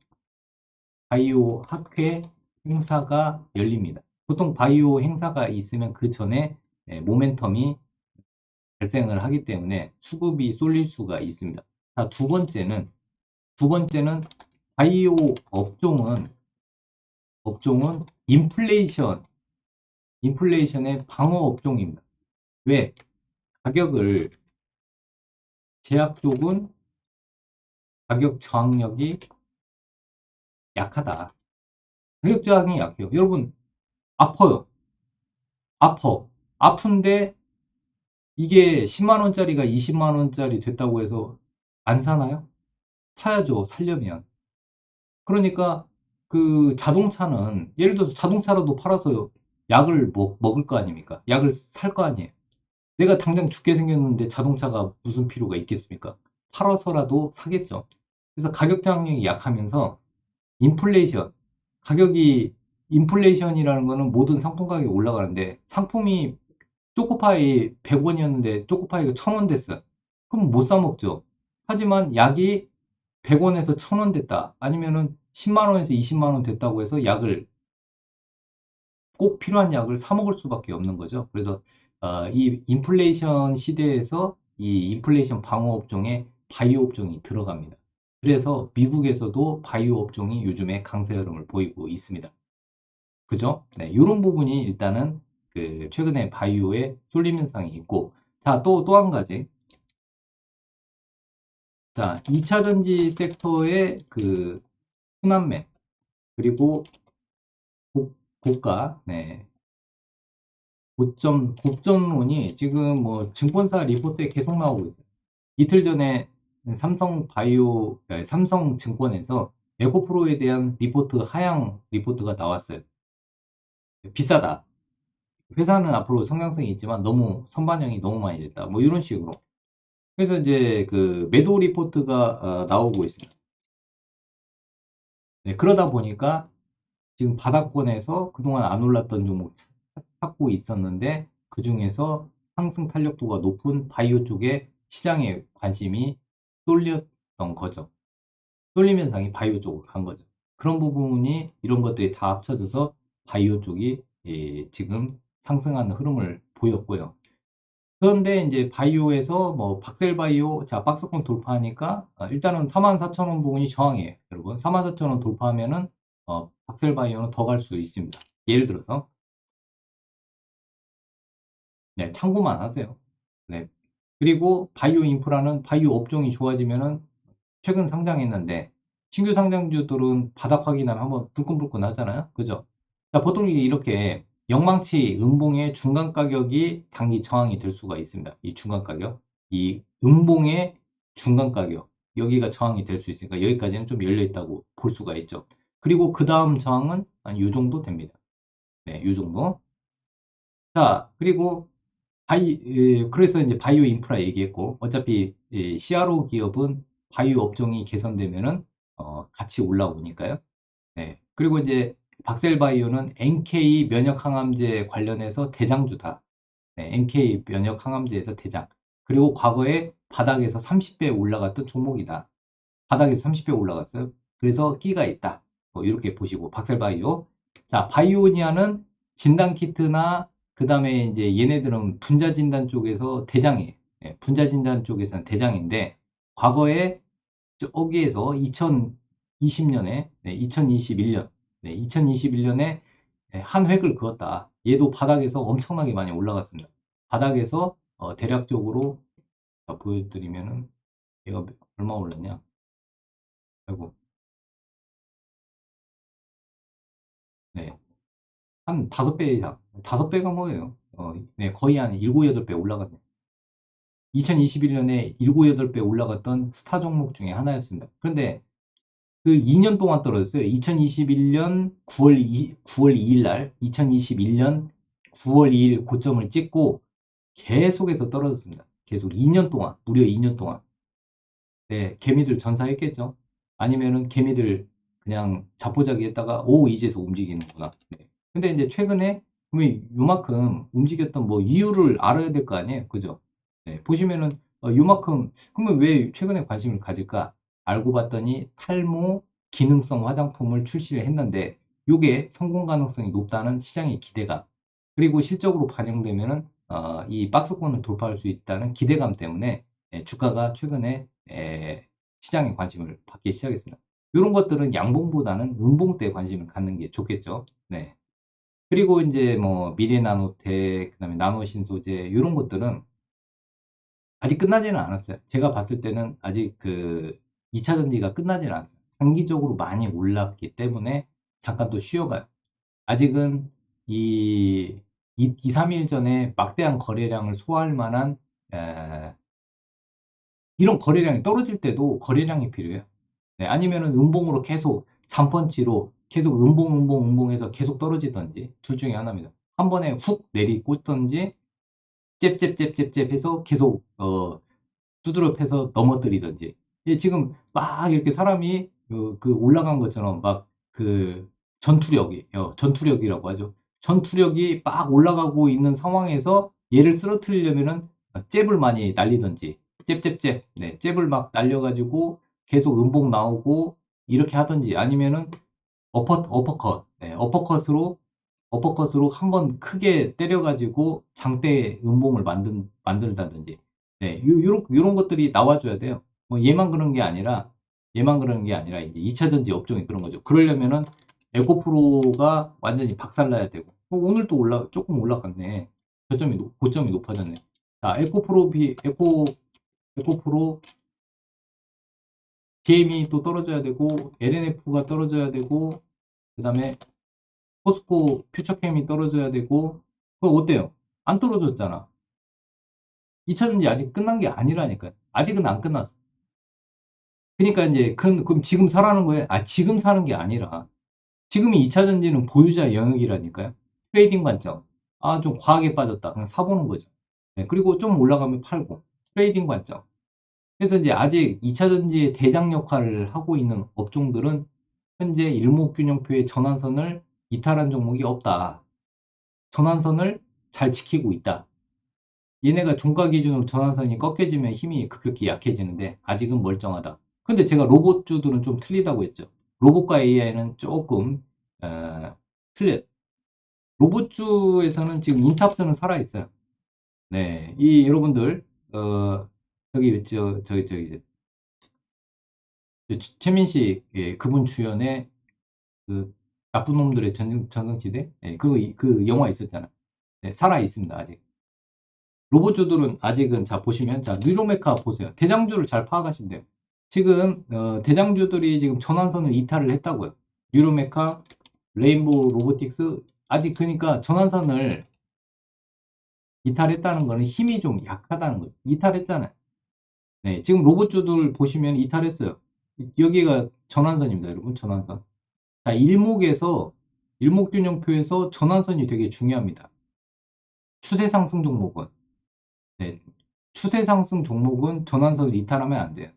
바이오 학회 행사가 열립니다. 보통 바이오 행사가 있으면 그 전에 모멘텀이 발생을 하기 때문에 수급이 쏠릴 수가 있습니다. 자, 두 번째는 바이오 업종은 인플레이션의 방어 업종입니다. 왜? 가격을 제약 쪽은 가격 저항력이 약하다. 가격 저항이 약해요. 여러분 아파요. 아픈데 이게 10만 원짜리가 20만 원짜리 됐다고 해서 안 사나요? 사야죠. 살려면. 그러니까 그 자동차는 예를 들어서 자동차라도 팔아서 약을 먹을 거 아닙니까? 약을 살 거 아니에요. 내가 당장 죽게 생겼는데 자동차가 무슨 필요가 있겠습니까? 팔아서라도 사겠죠. 그래서 가격 저항력이 약하면서 인플레이션, 가격이 인플레이션이라는 거는 모든 상품 가격이 올라가는데 상품이 초코파이 100원이었는데 초코파이가 1000원 됐어요. 그럼 못 사 먹죠. 하지만 약이 100원에서 1000원 됐다. 아니면은 10만 원에서 20만 원 됐다고 해서 꼭 필요한 약을 사 먹을 수밖에 없는 거죠. 그래서 이 인플레이션 시대에서 이 인플레이션 방어 업종에 바이오 업종이 들어갑니다. 그래서 미국에서도 바이오 업종이 요즘에 강세 흐름을 보이고 있습니다. 그죠? 네, 이런 부분이 일단은 그 최근에 바이오에 쏠림 현상이 있고, 자, 또 한 가지. 자, 2차 전지 섹터의 그 흔한매, 그리고 고가, 네, 고점론이 지금 뭐 증권사 리포트에 계속 나오고 있어요. 이틀 전에 삼성증권에서 에코프로에 대한 리포트, 하향 리포트가 나왔어요. 비싸다. 회사는 앞으로 성장성이 있지만 너무 선반영이 너무 많이 됐다. 뭐 이런 식으로. 그래서 이제 그 매도 리포트가 나오고 있습니다. 네, 그러다 보니까 지금 바닥권에서 그동안 안 올랐던 종목 찾고 있었는데 그 중에서 상승 탄력도가 높은 바이오 쪽에 시장의 관심이 쏠렸던 거죠. 쏠림 현상이 바이오 쪽으로 간 거죠. 그런 부분이 이런 것들이 다 합쳐져서 바이오 쪽이 지금 상승하는 흐름을 보였고요. 그런데 이제 바이오에서 뭐 박셀바이오 자 박스권 돌파하니까 일단은 44,000원 부분이 저항이에요. 여러분 44,000원 돌파하면은 박셀바이오는 더 갈 수 있습니다. 예를 들어서 네, 참고만 하세요. 네. 그리고 바이오 인프라는 바이오 업종이 좋아지면은 최근 상장했는데 신규 상장주들은 바닥 확인하면 한번 불끈불끈 하잖아요. 그죠? 자, 보통 이렇게 영망치 음봉의 중간 가격이 단기 저항이 될 수가 있습니다. 이 중간 가격. 이 음봉의 중간 가격. 여기가 저항이 될 수 있으니까 여기까지는 좀 열려 있다고 볼 수가 있죠. 그리고 그 다음 저항은 한 이 정도 됩니다. 네, 이 정도. 자, 그리고 그래서 이제 바이오 인프라 얘기했고, 어차피 CRO 기업은 바이오 업종이 개선되면은 같이 올라오니까요. 네. 그리고 이제 박셀바이오는 NK 면역 항암제 관련해서 대장주다. 네, NK 면역 항암제에서 대장. 그리고 과거에 바닥에서 30배 올라갔던 종목이다. 바닥에서 30배 올라갔어요. 그래서 끼가 있다. 뭐 이렇게 보시고 박셀바이오. 자, 바이오니아는 진단 키트나 그다음에 이제 얘네들은 분자 진단 쪽에서 대장이에요. 네, 분자 진단 쪽에서는 대장인데 과거에 저기에서 2020년에 2021년 2021년에 한 획을 그었다. 얘도 바닥에서 엄청나게 많이 올라갔습니다. 바닥에서 대략적으로 보여드리면은 얘가 얼마 올랐냐? 아이고, 네. 한 5배 이상. 5배가 뭐예요? 네, 거의 한 7, 8배 올라갔네. 2021년에 7, 8배 올라갔던 스타 종목 중에 하나였습니다. 그런데 그 2년 동안 떨어졌어요. 2021년 9월 2일 날, 2021년 9월 2일 고점을 찍고 계속해서 떨어졌습니다. 계속 2년 동안, 무려 2년 동안. 네, 개미들 전사했겠죠. 아니면은 개미들 그냥 자포자기 했다가 오 이제서 움직이는구나. 네. 근데 이제 최근에 그러면 요만큼 움직였던 뭐 이유를 알아야 될 거 아니에요. 그죠? 네, 보시면은 요만큼 그러면 왜 최근에 관심을 가질까? 알고 봤더니 탈모 기능성 화장품을 출시를 했는데 요게 성공 가능성이 높다는 시장의 기대감 그리고 실적으로 반영되면은 이 박스권을 돌파할 수 있다는 기대감 때문에 주가가 최근에 시장의 관심을 받기 시작했습니다. 이런 것들은 양봉보다는 음봉 때 관심을 갖는 게 좋겠죠. 네. 그리고 이제 뭐 미래나노텍, 그다음에 나노신소재 이런 것들은 아직 끝나지는 않았어요. 제가 봤을 때는 아직 그 2차 전지가 끝나지는 않았어요. 단기적으로 많이 올랐기 때문에 잠깐 또 쉬어가요. 아직은 이 2, 3일 전에 막대한 거래량을 소화할 만한 에, 이런 거래량이 떨어질 때도 거래량이 필요해요. 네, 아니면은 음봉으로 계속 잠펀치로 계속 음봉해서 계속 떨어지던지 둘 중에 하나입니다. 한 번에 훅 내리꽂던지 잽잽잽잽잽 해서 계속 두드려 패서 넘어뜨리던지. 지금 막 이렇게 사람이 그 올라간 것처럼 막 그 전투력이라고 하죠. 전투력이 막 올라가고 있는 상황에서 얘를 쓰러뜨리려면은 잽을 많이 날리던지 잽잽잽 네, 잽을 막 날려가지고 계속 음봉 나오고 이렇게 하던지 아니면은 어퍼컷 네, 어퍼컷으로 한번 크게 때려가지고 장대 음봉을 만들다든지 네, 요런 것들이 나와줘야 돼요. 뭐 얘만 그러는 게 아니라 이제 2차 전지 업종이 그런 거죠. 그러려면은 에코프로가 완전히 박살나야 되고 오늘도 조금 올라갔네. 고점이 높아졌네. 자, 에코프로 BM이 또 떨어져야 되고 LNF가 떨어져야 되고 그다음에 포스코 퓨처캠이 떨어져야 되고 그거 어때요? 안 떨어졌잖아. 2차 전지 아직 끝난 게 아니라니까요. 아직은 안 끝났어. 그러니까 이제 그럼 지금 사라는 거예요? 지금 사는 게 아니라 지금이 2차 전지는 보유자 영역이라니까요. 트레이딩 관점. 좀 과하게 빠졌다. 그냥 사보는 거죠. 네, 그리고 좀 올라가면 팔고. 트레이딩 관점. 그래서 이제 아직 2차 전지의 대장 역할을 하고 있는 업종들은 현재 일목균형표의 전환선을 이탈한 종목이 없다. 전환선을 잘 지키고 있다. 얘네가 종가 기준으로 전환선이 꺾여지면 힘이 급격히 약해지는데 아직은 멀쩡하다. 근데 제가 로봇주들은 좀 틀리다고 했죠. 로봇과 AI는 조금 틀려. 로봇주에서는 지금 인탑스는 살아있어요. 네, 이 여러분들 저기 저기 최민식 그분 주연의 그 나쁜 놈들의 전성시대 그 영화 있었잖아. 네, 살아 있습니다 아직. 로봇주들은 아직은 자 보시면 자 뉴로메카 보세요. 대장주를 잘 파악하시면 돼요. 지금 대장주들이 지금 전환선을 이탈을 했다고요. 뉴로메카, 레인보우 로보틱스 아직 그러니까 전환선을 이탈했다는 거는 힘이 좀 약하다는 거예요. 이탈했잖아요. 네, 지금 로봇주들 보시면 이탈했어요. 여기가 전환선입니다, 여러분. 전환선. 자, 일목균형표에서 전환선이 되게 중요합니다. 추세 상승 종목은. 네, 추세 상승 종목은 전환선을 이탈하면 안 돼요.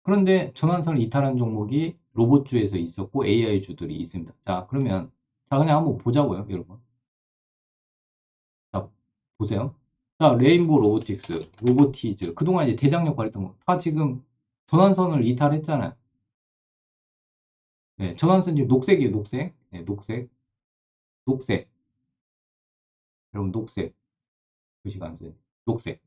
그런데 전환선을 이탈한 종목이 로봇주에서 있었고 AI주들이 있습니다. 자, 그러면 자 그냥 한번 보자고요, 여러분. 자, 보세요. 자, 레인보우 로보틱스, 로보티즈 그동안 이제 대장 역할 했던 거 다 지금 전환선을 이탈했잖아요. 네, 전환선 지금 녹색이에요, 녹색. 네, 녹색. 여러분 녹색. 글씨가 안 써요. 녹색.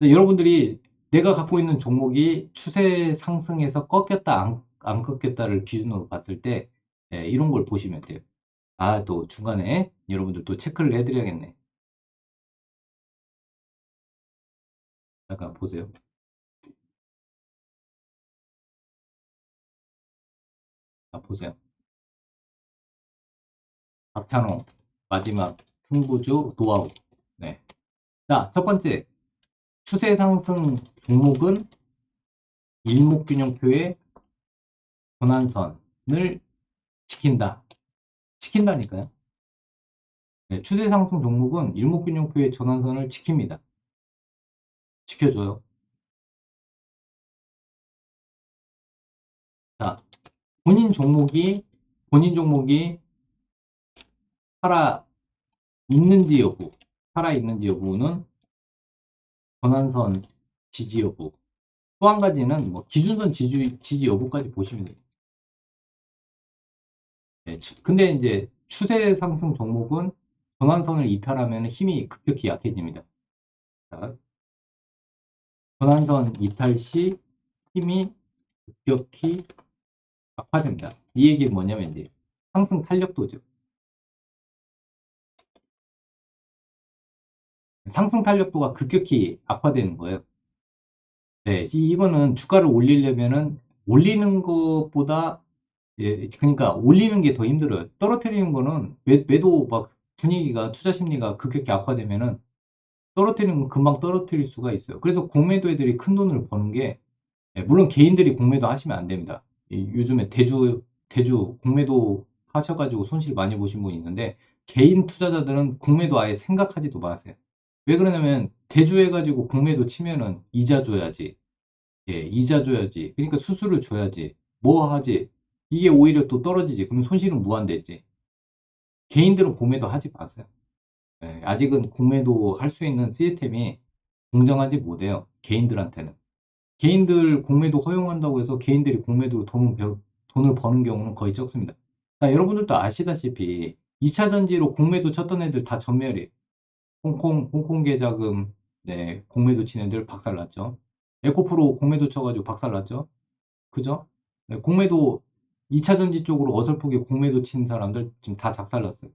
여러분들이 내가 갖고 있는 종목이 추세 상승에서 꺾였다, 안 꺾였다를 기준으로 봤을 때 이런 걸 보시면 돼요. 또 중간에 여러분들 또 체크를 해드려야겠네. 잠깐 보세요. 보세요. 박찬호 마지막 승부주 노하우. 네. 자, 첫 번째 추세 상승 종목은 일목균형표의 전환선을 지킨다. 지킨다니까요. 네, 추세 상승 종목은 일목균형표의 전환선을 지킵니다. 지켜줘요. 자, 본인 종목이 살아 있는지 여부는 전환선 지지 여부. 또 한 가지는 뭐 기준선 지지 여부까지 보시면 돼요. 네, 근데 이제 추세 상승 종목은 전환선을 이탈하면 힘이 급격히 약해집니다. 자, 전환선 이탈 시 힘이 급격히 악화됩니다. 이 얘기는 뭐냐면 이제 상승 탄력도죠. 상승 탄력도가 급격히 악화되는 거예요. 네, 이거는 주가를 올리려면은 올리는 것보다 그러니까 올리는 게 더 힘들어요. 떨어뜨리는 거는 매도 막 분위기가 투자 심리가 급격히 악화되면은 떨어뜨리는 건 금방 떨어뜨릴 수가 있어요. 그래서 공매도 애들이 큰 돈을 버는 게 물론 개인들이 공매도 하시면 안 됩니다. 요즘에 대주 공매도 하셔가지고 손실 많이 보신 분이 있는데 개인 투자자들은 공매도 아예 생각하지도 마세요. 왜 그러냐면 대주해가지고 공매도 치면은 이자 줘야지. 이자 줘야지. 그러니까 수수료 줘야지. 뭐 하지? 이게 오히려 또 떨어지지. 그럼 손실은 무한대지. 개인들은 공매도 하지 마세요. 아직은 공매도 할 수 있는 시스템이 공정하지 못해요. 개인들한테는. 개인들 공매도 허용한다고 해서 개인들이 공매도로 돈을 버는 경우는 거의 적습니다. 자, 여러분들도 아시다시피 2차 전지로 공매도 쳤던 애들 다 전멸이에요. 홍콩 계자금, 네, 공매도 친 애들 박살났죠. 에코프로 공매도 쳐가지고 박살났죠. 그죠? 네, 공매도 2차 전지 쪽으로 어설프게 공매도 친 사람들 지금 다 작살났어요.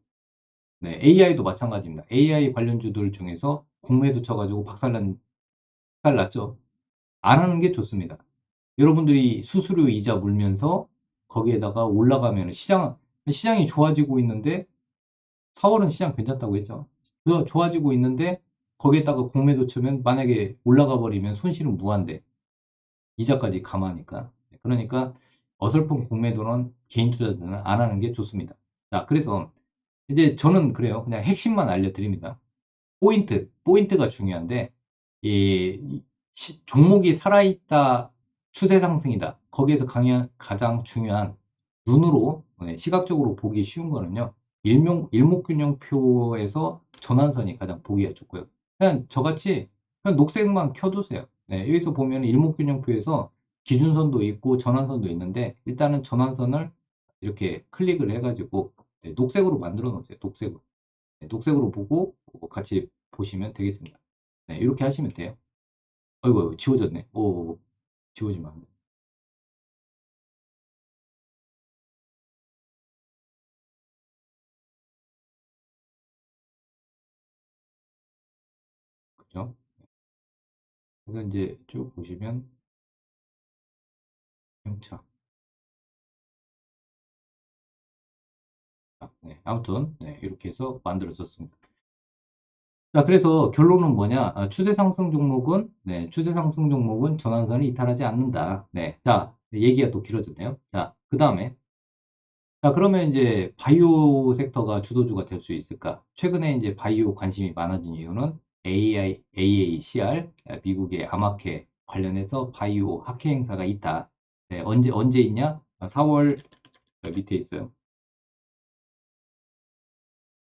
네, AI도 마찬가지입니다. AI 관련주들 중에서 공매도 쳐가지고 박살났죠. 안 하는 게 좋습니다. 여러분들이 수수료 이자 물면서 거기에다가 올라가면 시장이 좋아지고 있는데 4월은 시장 괜찮다고 했죠. 좋아지고 있는데 거기에다가 공매도 치면 만약에 올라가 버리면 손실은 무한대. 이자까지 감하니까. 그러니까 어설픈 공매도는 개인 투자자들은 안 하는 게 좋습니다. 자, 그래서 이제 저는 그래요. 그냥 핵심만 알려드립니다. 포인트가 중요한데, 종목이 살아있다, 추세 상승이다. 거기에서 가장 중요한 눈으로, 시각적으로 보기 쉬운 거는요, 일목균형표에서 전환선이 가장 보기가 좋고요. 그냥 저같이 그냥 녹색만 켜두세요. 네, 여기서 보면 일목균형표에서 기준선도 있고 전환선도 있는데, 일단은 전환선을 이렇게 클릭을 해가지고, 녹색으로 만들어 놓으세요. 녹색으로. 네, 녹색으로 보고 같이 보시면 되겠습니다. 네, 이렇게 하시면 돼요. 아이고, 지워졌네. 오, 지워지면 안 돼. 그죠? 그래서 이제 쭉 보시면 영차. 네, 아무튼 네, 이렇게 해서 만들어졌습니다. 자, 그래서 결론은 뭐냐? 추세 상승 종목은 전환선을 이탈하지 않는다. 네, 자, 얘기가 또 길어졌네요. 자, 그 다음에 자, 그러면 이제 바이오 섹터가 주도주가 될 수 있을까? 최근에 이제 바이오 관심이 많아진 이유는 AACR, 미국의 암학회 관련해서 바이오 학회 행사가 있다. 네, 언제 있냐? 4월, 밑에 있어요.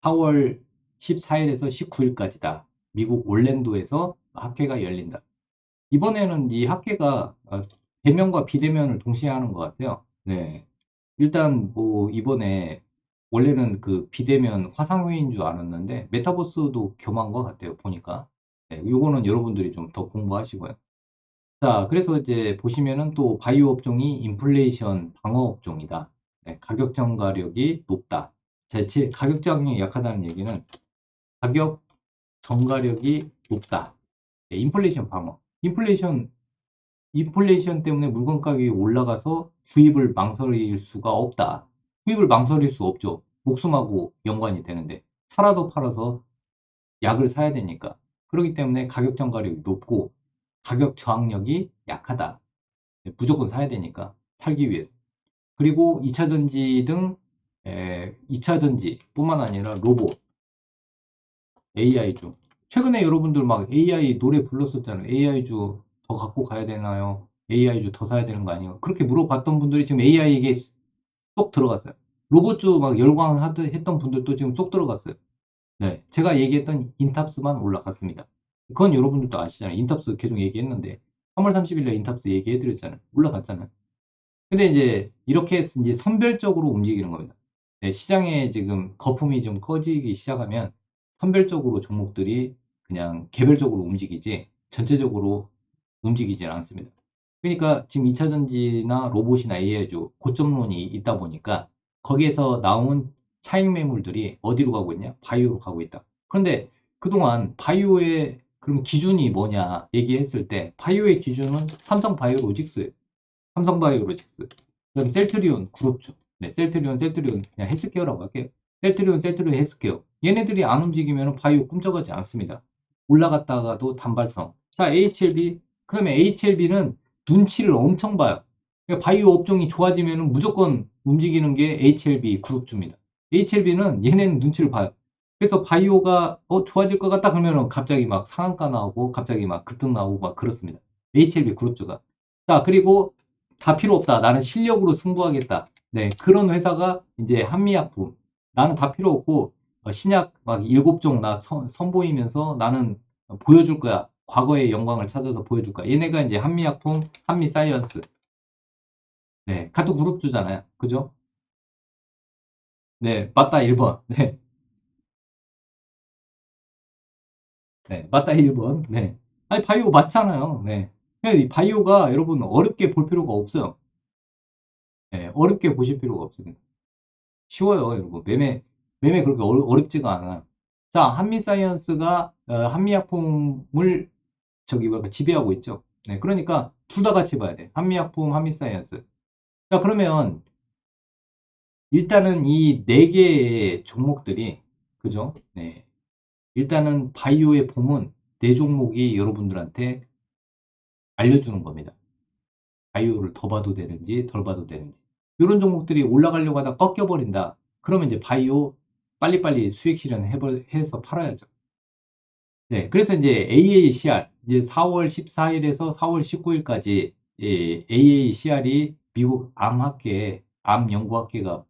4월 14일에서 19일까지다. 미국 올랜도에서 학회가 열린다. 이번에는 이 학회가 대면과 비대면을 동시에 하는 것 같아요. 네. 일단 뭐 이번에 원래는 그 비대면 화상회의인 줄 알았는데 메타버스도 겸한 것 같아요. 보니까. 네, 요거는 여러분들이 좀 더 공부하시고요. 자, 그래서 이제 보시면은 또 바이오 업종이 인플레이션 방어 업종이다. 네, 가격 전가력이 높다. 제 가격 저항력이 약하다는 얘기는 가격 전가력이 높다. 네, 인플레이션 방어. 인플레이션 때문에 물건 가격이 올라가서 수입을 망설일 수가 없다. 수입을 망설일 수 없죠. 목숨하고 연관이 되는데 살아도 팔아서 약을 사야 되니까. 그렇기 때문에 가격 전가력이 높고 가격 저항력이 약하다. 무조건 사야 되니까 살기 위해서. 그리고 2차 전지 등 2차 전지뿐만 아니라 로봇, AI주. 최근에 여러분들 막 AI 노래 불렀었잖아요. AI주 더 갖고 가야 되나요? AI주 더 사야 되는 거 아니에요? 그렇게 물어봤던 분들이 지금 AI에게 쏙 들어갔어요. 로봇주 막 열광했던 분들도 지금 쏙 들어갔어요. 네, 제가 얘기했던 인탑스만 올라갔습니다. 그건 여러분들도 아시잖아요. 인탑스 계속 얘기했는데 3월 30일 날 인탑스 얘기해드렸잖아요. 올라갔잖아요. 근데 이제 이렇게 해서 이제 선별적으로 움직이는 겁니다. 네, 시장에 지금 거품이 좀 꺼지기 시작하면 선별적으로 종목들이 그냥 개별적으로 움직이지 전체적으로 움직이질 않습니다. 그러니까 지금 2차전지나 로봇이나 AI주 고점론이 있다 보니까 거기에서 나온 차익 매물들이 어디로 가고 있냐? 바이오로 가고 있다. 그런데 그동안 바이오의 그럼 기준이 뭐냐 얘기했을 때 바이오의 기준은 삼성바이오로직스예요. 삼성바이오로직스. 그다음에 셀트리온 그룹주. 네, 셀트리온 그냥 헬스케어라고 할게요. 셀트리온 헬스케어. 얘네들이 안 움직이면 바이오 꿈쩍하지 않습니다. 올라갔다가도 단발성. 자, HLB. 그다음에 HLB는 눈치를 엄청 봐요. 그러니까 바이오 업종이 좋아지면 무조건 움직이는 게 HLB 그룹주입니다. HLB는 얘네는 눈치를 봐요. 그래서 바이오가 좋아질 것 같다 그러면 갑자기 막 상한가 나오고 갑자기 막 급등 나오고 막 그렇습니다. HLB 그룹주가. 자, 그리고 다 필요 없다. 나는 실력으로 승부하겠다. 네, 그런 회사가 이제 한미약품. 나는 다 필요 없고 신약 막 7종 나 선보이면서 나는 보여줄 거야. 과거의 영광을 찾아서 보여줄 거야. 얘네가 이제 한미약품, 한미사이언스. 네, 같은 그룹주잖아요. 그죠? 네, 맞다 1번. 네, 네, 맞다 1번. 네. 아니, 바이오 맞잖아요. 네. 그냥 이 바이오가 여러분 어렵게 볼 필요가 없어요. 네, 어렵게 보실 필요가 없습니다. 쉬워요, 여러분. 매매 그렇게 어렵지가 않아. 자, 한미사이언스가 한미약품을 저기 뭐랄까 지배하고 있죠. 네, 그러니까 둘 다 같이 봐야 돼. 한미약품, 한미사이언스. 자, 그러면 일단은 이 네 개의 종목들이 그죠? 네. 일단은 바이오의 봄은 네 종목이 여러분들한테 알려주는 겁니다. 바이오를 더 봐도 되는지 덜 봐도 되는지. 이런 종목들이 올라가려고 하다 꺾여버린다. 그러면 이제 바이오 빨리빨리 수익 실현해서 팔아야죠. 네, 그래서 이제 AACR, 이제 4월 14일에서 4월 19일까지 AACR이 미국 암학회, 암연구학회가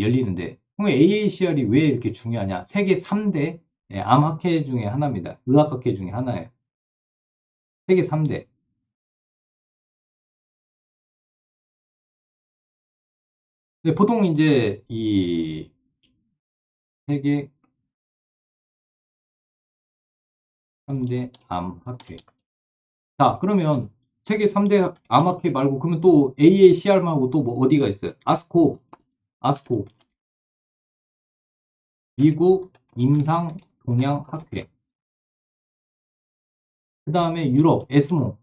열리는데, 그럼 AACR이 왜 이렇게 중요하냐? 세계 3대 암학회 중에 하나입니다. 의학학회 중에 하나예요. 세계 3대. 보통 이제 이 세계 3대 암학회. 자, 그러면 세계 3대 암학회 말고 그러면 또 AACR 말고 또 뭐 어디가 있어요? 아스코, 미국 임상동양학회. 그 다음에 유럽 에스모.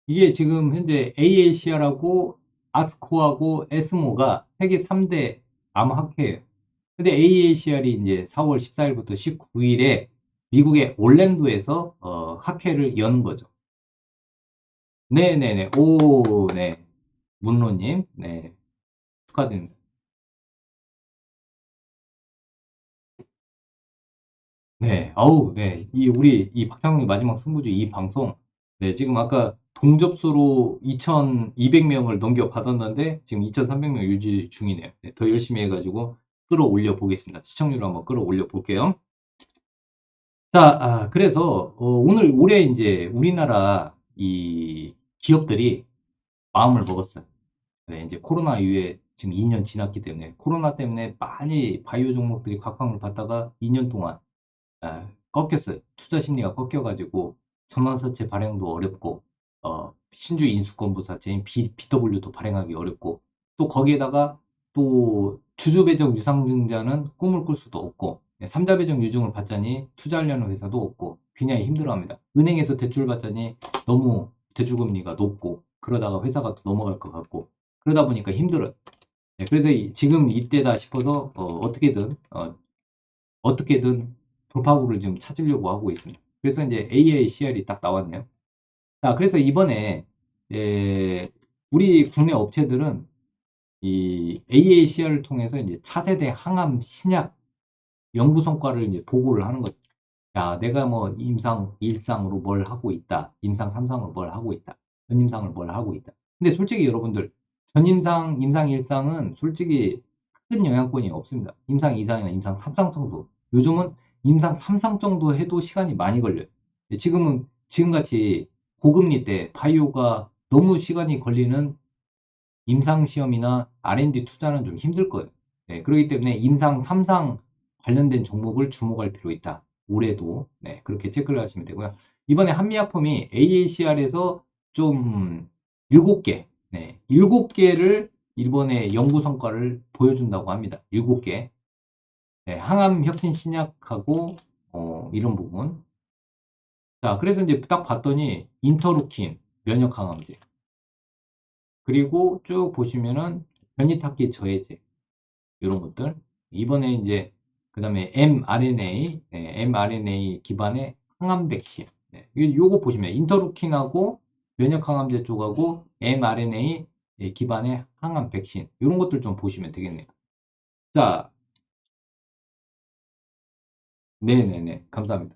이게 지금 현재 AACR하고 아스코하고 에스모가 세계 3대 암학회예요. 근데 AACR이 이제 4월 14일부터 19일에 미국의 올랜도에서 학회를 여는 거죠. 네네네. 오, 네. 문로님, 네. 축하드립니다. 네. 어우, 네. 우리 이 박상웅의 마지막 승부주 이 방송, 네. 지금 아까 동접수로 2,200명을 넘겨받았는데, 지금 2,300명 유지 중이네요. 네, 더 열심히 해가지고 끌어올려 보겠습니다. 시청률 한번 끌어올려 볼게요. 자, 그래서, 오늘, 올해 이제 우리나라 이 기업들이 마음을 먹었어요. 네, 이제 코로나 이후에 지금 2년 지났기 때문에, 코로나 때문에 많이 바이오 종목들이 각광을 받다가 2년 동안 꺾였어요. 투자 심리가 꺾여가지고 전환사채 발행도 어렵고 신주 인수권부사채인 BW도 발행하기 어렵고 또 거기에다가 또 주주배정 유상증자는 꿈을 꿀 수도 없고 삼자배정 유증을 받자니 투자하려는 회사도 없고 굉장히 힘들어합니다. 은행에서 대출 받자니 너무 대출금리가 높고 그러다가 회사가 또 넘어갈 것 같고 그러다 보니까 힘들어요. 네, 그래서 지금 이때다 싶어서 어떻게든 돌파구를 좀 찾으려고 하고 있습니다. 그래서 이제 AACR이 딱 나왔네요. 자, 그래서 이번에 우리 국내 업체들은 이 AACR을 통해서 이제 차세대 항암 신약 연구 성과를 이제 보고를 하는 거죠. 야, 내가 뭐 임상 1상으로 뭘 하고 있다. 임상 3상으로 뭘 하고 있다. 전임상을 뭘 하고 있다. 근데 솔직히 여러분들 전임상, 임상 1상은 솔직히 큰 영향권이 없습니다. 임상 2상이나 임상 3상 정도. 요즘은 임상 3상 정도 해도 시간이 많이 걸려요. 지금은 지금같이 고금리 때 바이오가 너무 시간이 걸리는 임상 시험이나 R&D 투자는 좀 힘들 거예요. 네, 그렇기 때문에 임상 3상 관련된 종목을 주목할 필요 있다. 올해도 네, 그렇게 체크를 하시면 되고요. 이번에 한미약품이 AACR에서 좀 7개, 네, 7개를 이번에 연구 성과를 보여준다고 합니다. 7개. 네, 항암 혁신 신약하고 이런 부분. 자, 그래서 이제 딱 봤더니 인터루킨, 면역 항암제. 그리고 쭉 보시면은 변이타키 저해제 이런 것들. 이번에 이제 그다음에 mRNA, 네, mRNA 기반의 항암 백신. 네, 요거 보시면 인터루킨하고 면역 항암제 쪽하고 mRNA 기반의 항암 백신 이런 것들 좀 보시면 되겠네요. 자, 네네네, 감사합니다.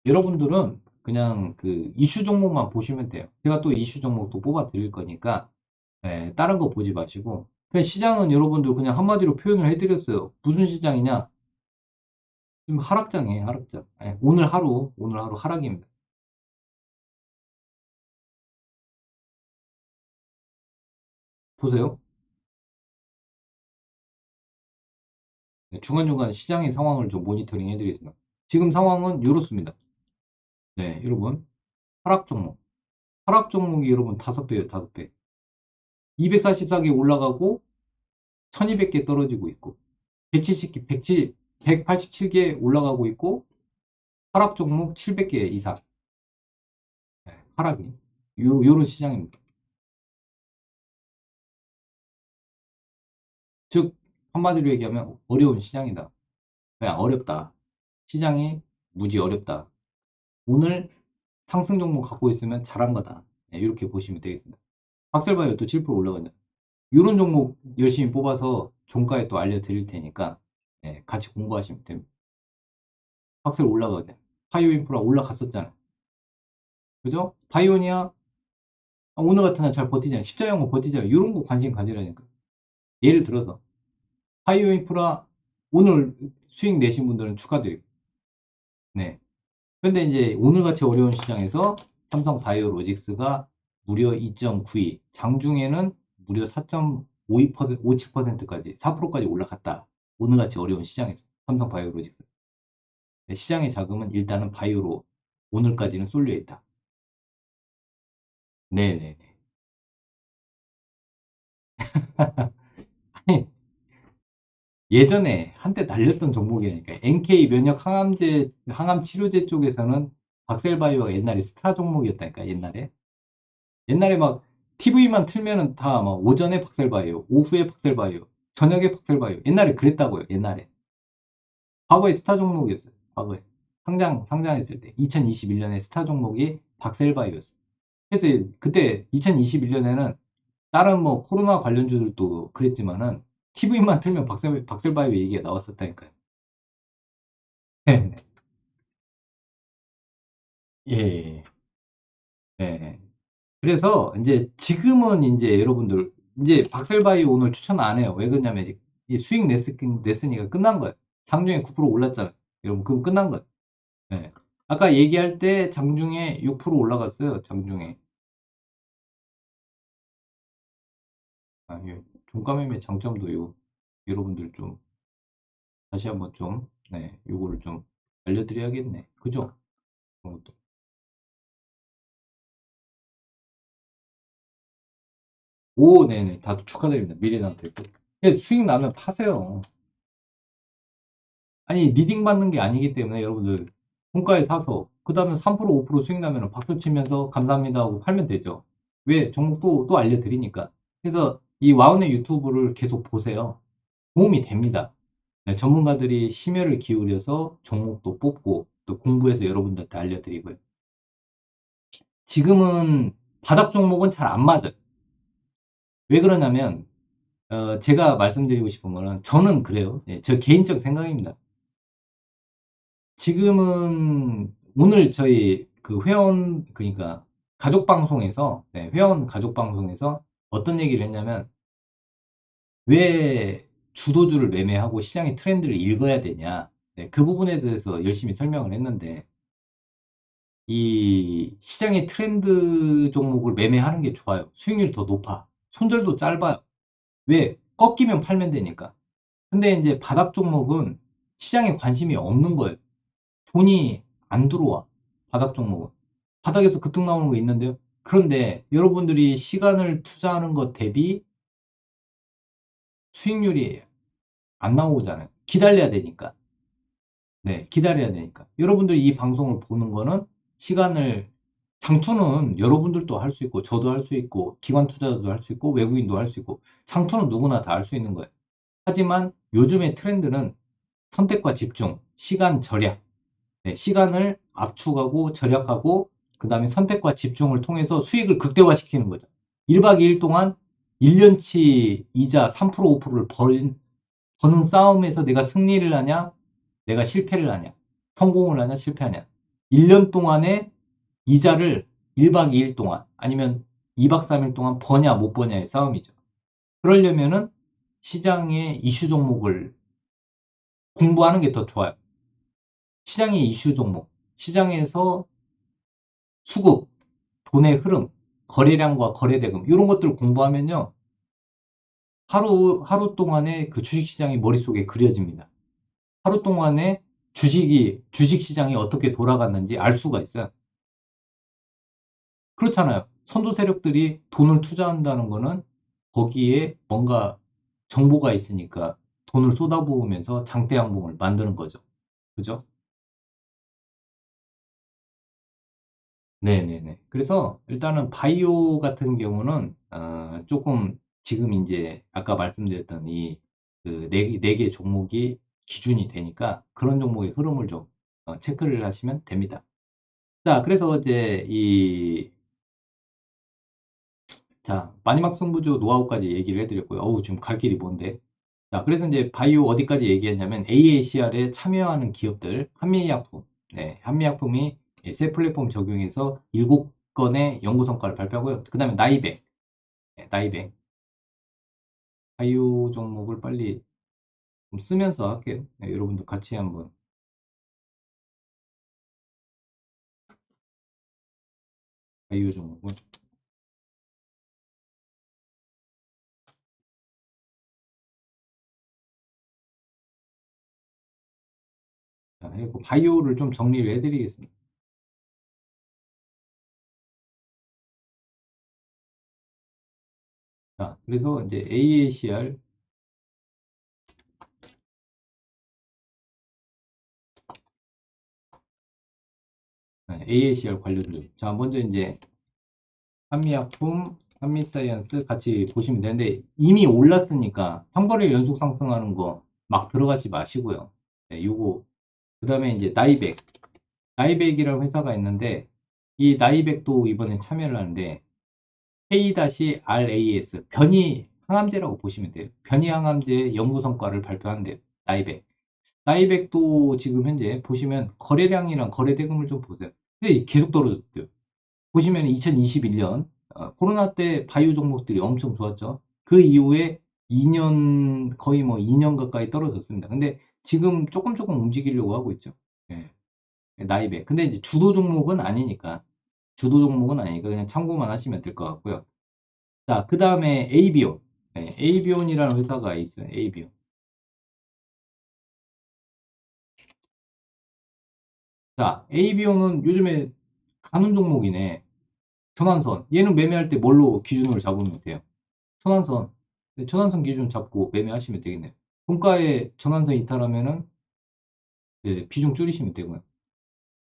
여러분들은 그냥 그 이슈 종목만 보시면 돼요. 제가 또 이슈 종목도 뽑아 드릴 거니까 네, 다른 거 보지 마시고 그냥 시장은 여러분들 그냥 한마디로 표현을 해드렸어요. 무슨 시장이냐? 지금 하락장이에요, 하락장. 네, 오늘 하루 하락입니다. 보세요. 네, 중간중간 시장의 상황을 좀 모니터링 해드리겠습니다. 지금 상황은 이렇습니다. 네, 여러분 하락 종목. 하락 종목이 여러분 5배예요, 5배. 244개 올라가고 1200개 떨어지고 있고 170개, 187개 올라가고 있고 하락 종목 700개 이상. 네, 하락이. 요런 시장입니다. 즉 한마디로 얘기하면 어려운 시장이다. 그냥 어렵다. 시장이 무지 어렵다. 오늘 상승 종목 갖고 있으면 잘한 거다. 네, 이렇게 보시면 되겠습니다. 박셀바이오 또 7% 올라가냐. 이런 종목 열심히 뽑아서 종가에 또 알려드릴 테니까 네, 같이 공부하시면 됩니다. 박셀 올라가냐. 바이오 인프라 올라갔었잖아. 그죠? 바이오니아 오늘 같은 날 잘 버티잖아. 십자형고 버티잖아. 이런 거 관심 가지라니까. 예를 들어서 바이오 인프라 오늘 수익 내신 분들은 축하드리고 네. 근데 이제 오늘같이 어려운 시장에서 삼성 바이오로직스가 무려 2.92, 장중에는 무려 4.52%, 57%까지, 4%까지 올라갔다. 오늘같이 어려운 시장에서 삼성 바이오로직스. 시장의 자금은 일단은 바이오로 오늘까지는 쏠려 있다. 네네네. 예전에 한때 날렸던 종목이니까 NK 면역 항암제, 항암 치료제 쪽에서는 박셀바이오가 옛날에 스타 종목이었다니까, 옛날에. 옛날에 막 TV만 틀면은 다 막 오전에 박셀바이오, 오후에 박셀바이오, 저녁에 박셀바이오. 옛날에 그랬다고요. 옛날에. 과거에 스타 종목이었어요. 과거에. 상장했을 때. 2021년에 스타 종목이 박셀바이오였어요. 그래서 그때 2021년에는 다른 뭐 코로나 관련주들도 그랬지만은 TV만 틀면 박셀바이오 얘기가 나왔었다니까요. 네. 예, 예, 예. 예. 그래서 이제 지금은 이제 여러분들 이제 박셀바이오 오늘 추천 안 해요. 왜 그러냐면 이제 수익 냈으니까 끝난 거예요. 장중에 9% 올랐잖아요. 여러분 그럼 끝난 거예요. 네. 아까 얘기할 때 장중에 6% 올라갔어요. 장중에. 종가 매매 장점도 여러분들 좀 다시 한번 좀 네, 요거를 좀 알려드려야겠네. 그죠? 그런 것도. 오, 네네. 다들 축하드립니다. 미래한테. 수익 나면 파세요. 아니 리딩 받는 게 아니기 때문에 여러분들 종가에 사서 그 다음에 3% 5% 수익 나면 박수 치면서 감사합니다 하고 팔면 되죠. 왜? 종목 또 알려드리니까. 그래서 이 와우넷 유튜브를 계속 보세요. 도움이 됩니다. 네, 전문가들이 심혈을 기울여서 종목도 뽑고 또 공부해서 여러분들한테 알려드리고요. 지금은 바닥 종목은 잘 안 맞아요. 왜 그러냐면 제가 말씀드리고 싶은 거는 저는 그래요. 예, 저 개인적 생각입니다. 지금은 오늘 저희 그 회원, 그러니까 가족 방송에서, 네, 회원 가족 방송에서 어떤 얘기를 했냐면, 왜 주도주를 매매하고 시장의 트렌드를 읽어야 되냐. 네, 그 부분에 대해서 열심히 설명을 했는데, 이 시장의 트렌드 종목을 매매하는 게 좋아요. 수익률이 더 높아. 손절도 짧아요. 왜? 꺾이면 팔면 되니까. 근데 이제 바닥 종목은 시장에 관심이 없는 거예요. 돈이 안 들어와. 바닥 종목은. 바닥에서 급등 나오는 거 있는데요. 그런데 여러분들이 시간을 투자하는 것 대비 수익률이 안 나오잖아요. 기다려야 되니까. 네, 기다려야 되니까. 여러분들이 이 방송을 보는 거는 시간을, 장투는 여러분들도 할 수 있고, 저도 할 수 있고, 기관 투자자도 할 수 있고, 외국인도 할 수 있고, 장투는 누구나 다 할 수 있는 거예요. 하지만 요즘의 트렌드는 선택과 집중, 시간 절약, 네, 시간을 압축하고 절약하고, 그 다음에 선택과 집중을 통해서 수익을 극대화시키는 거죠. 1박 2일 동안 1년치 이자 3% 5%를 버는 싸움에서 내가 승리를 하냐, 내가 실패를 하냐, 성공을 하냐, 실패하냐. 1년 동안의 이자를 1박 2일 동안, 아니면 2박 3일 동안 버냐, 못 버냐의 싸움이죠. 그러려면은 시장의 이슈 종목을 공부하는 게 더 좋아요. 시장의 이슈 종목, 시장에서 수급, 돈의 흐름, 거래량과 거래대금, 이런 것들을 공부하면요, 하루 동안에 그 주식시장이 머릿속에 그려집니다. 하루 동안에 주식시장이 어떻게 돌아갔는지 알 수가 있어요. 그렇잖아요. 선도 세력들이 돈을 투자한다는 거는 거기에 뭔가 정보가 있으니까 돈을 쏟아부으면서 장대양봉을 만드는 거죠. 그죠? 네네네. 그래서 일단은 바이오 같은 경우는 조금 지금 이제 아까 말씀드렸던 이네 개 종목이 기준이 되니까 그런 종목의 흐름을 좀 체크를 하시면 됩니다. 자, 그래서 이제 자, 마지막 승부조 노하우까지 얘기를 해드렸고요. 어우, 지금 갈 길이 먼데. 자, 그래서 이제 바이오 어디까지 얘기했냐면 AACR에 참여하는 기업들, 한미약품. 네, 한미약품이 새 플랫폼 적용해서 7건의 연구 성과를 발표하고요. 그 다음에 나이백. 네, 나이백. 바이오 종목을 빨리 좀 쓰면서 할게요. 네, 여러분도 같이 한번 바이오 종목을. 자, 해고 바이오를 좀 정리를 해드리겠습니다. 자, 그래서 이제 AACR, AACR 관련주. 자, 먼저 이제 한미약품, 한미사이언스 같이 보시면 되는데 이미 올랐으니까 3거래일 연속 상승하는 거 막 들어가지 마시고요. 네, 요거 그다음에 이제 나이백, 나이백이라는 회사가 있는데 이 나이백도 이번에 참여를 하는데 K-RAS 변이 항암제라고 보시면 돼요. 변이 항암제 연구 성과를 발표한대요. 나이백. 나이백도 지금 현재 보시면 거래량이랑 거래대금을 좀 보세요. 근데 계속 떨어졌대요. 보시면 2021년 코로나 때 바이오 종목들이 엄청 좋았죠. 그 이후에 2년 거의 뭐 2년 가까이 떨어졌습니다. 근데 지금 조금 조금 움직이려고 하고 있죠. 예, 나이백. 근데 이제 주도 종목은 아니니까 그냥 참고만 하시면 될 것 같고요. 자, 그 다음에 에이비온. 네, 에이비온이라는 회사가 있어요. 에이비온. 자, 에이비온은 요즘에 가는 종목이네. 전환선. 얘는 매매할 때 뭘로 기준으로 잡으면 돼요? 전환선. 네, 전환선 기준 잡고 매매하시면 되겠네요. 종가에 전환선 이탈하면은 네, 비중 줄이시면 되고요.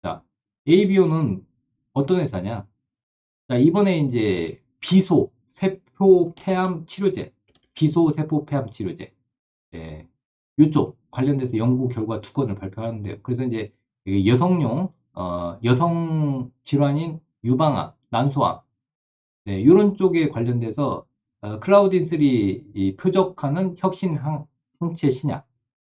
자, ABO는 어떤 회사냐? 자, 이번에 이제 비소 세포 폐암 치료제, 비소 세포 폐암 치료제, 예, 이쪽 관련돼서 연구 결과 2건을 발표하는데요. 그래서 이제 이게 여성 질환인 유방암, 난소암, 네, 이런 쪽에 관련돼서 클라우딘3 이 표적하는 항체 신약.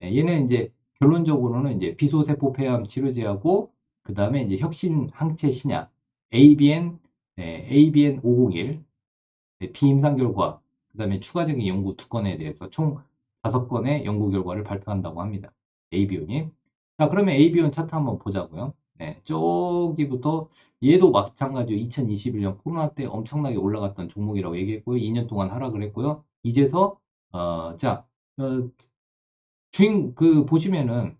네, 얘는 이제 결론적으로는 이제 비소세포 폐암 치료제하고 그 다음에 이제 혁신 항체 신약, ABN, ABN 501, 비임상 결과, 그 다음에 추가적인 연구 2건에 대해서 총 5건의 연구 결과를 발표한다고 합니다. ABO님. 자, 그러면 ABO 차트 한번 보자고요. 네, 저기부터 얘도 마찬가지로 2021년 코로나 때 엄청나게 올라갔던 종목이라고 얘기했고요. 2년 동안 하락을 했고요. 이제서 자, 보시면은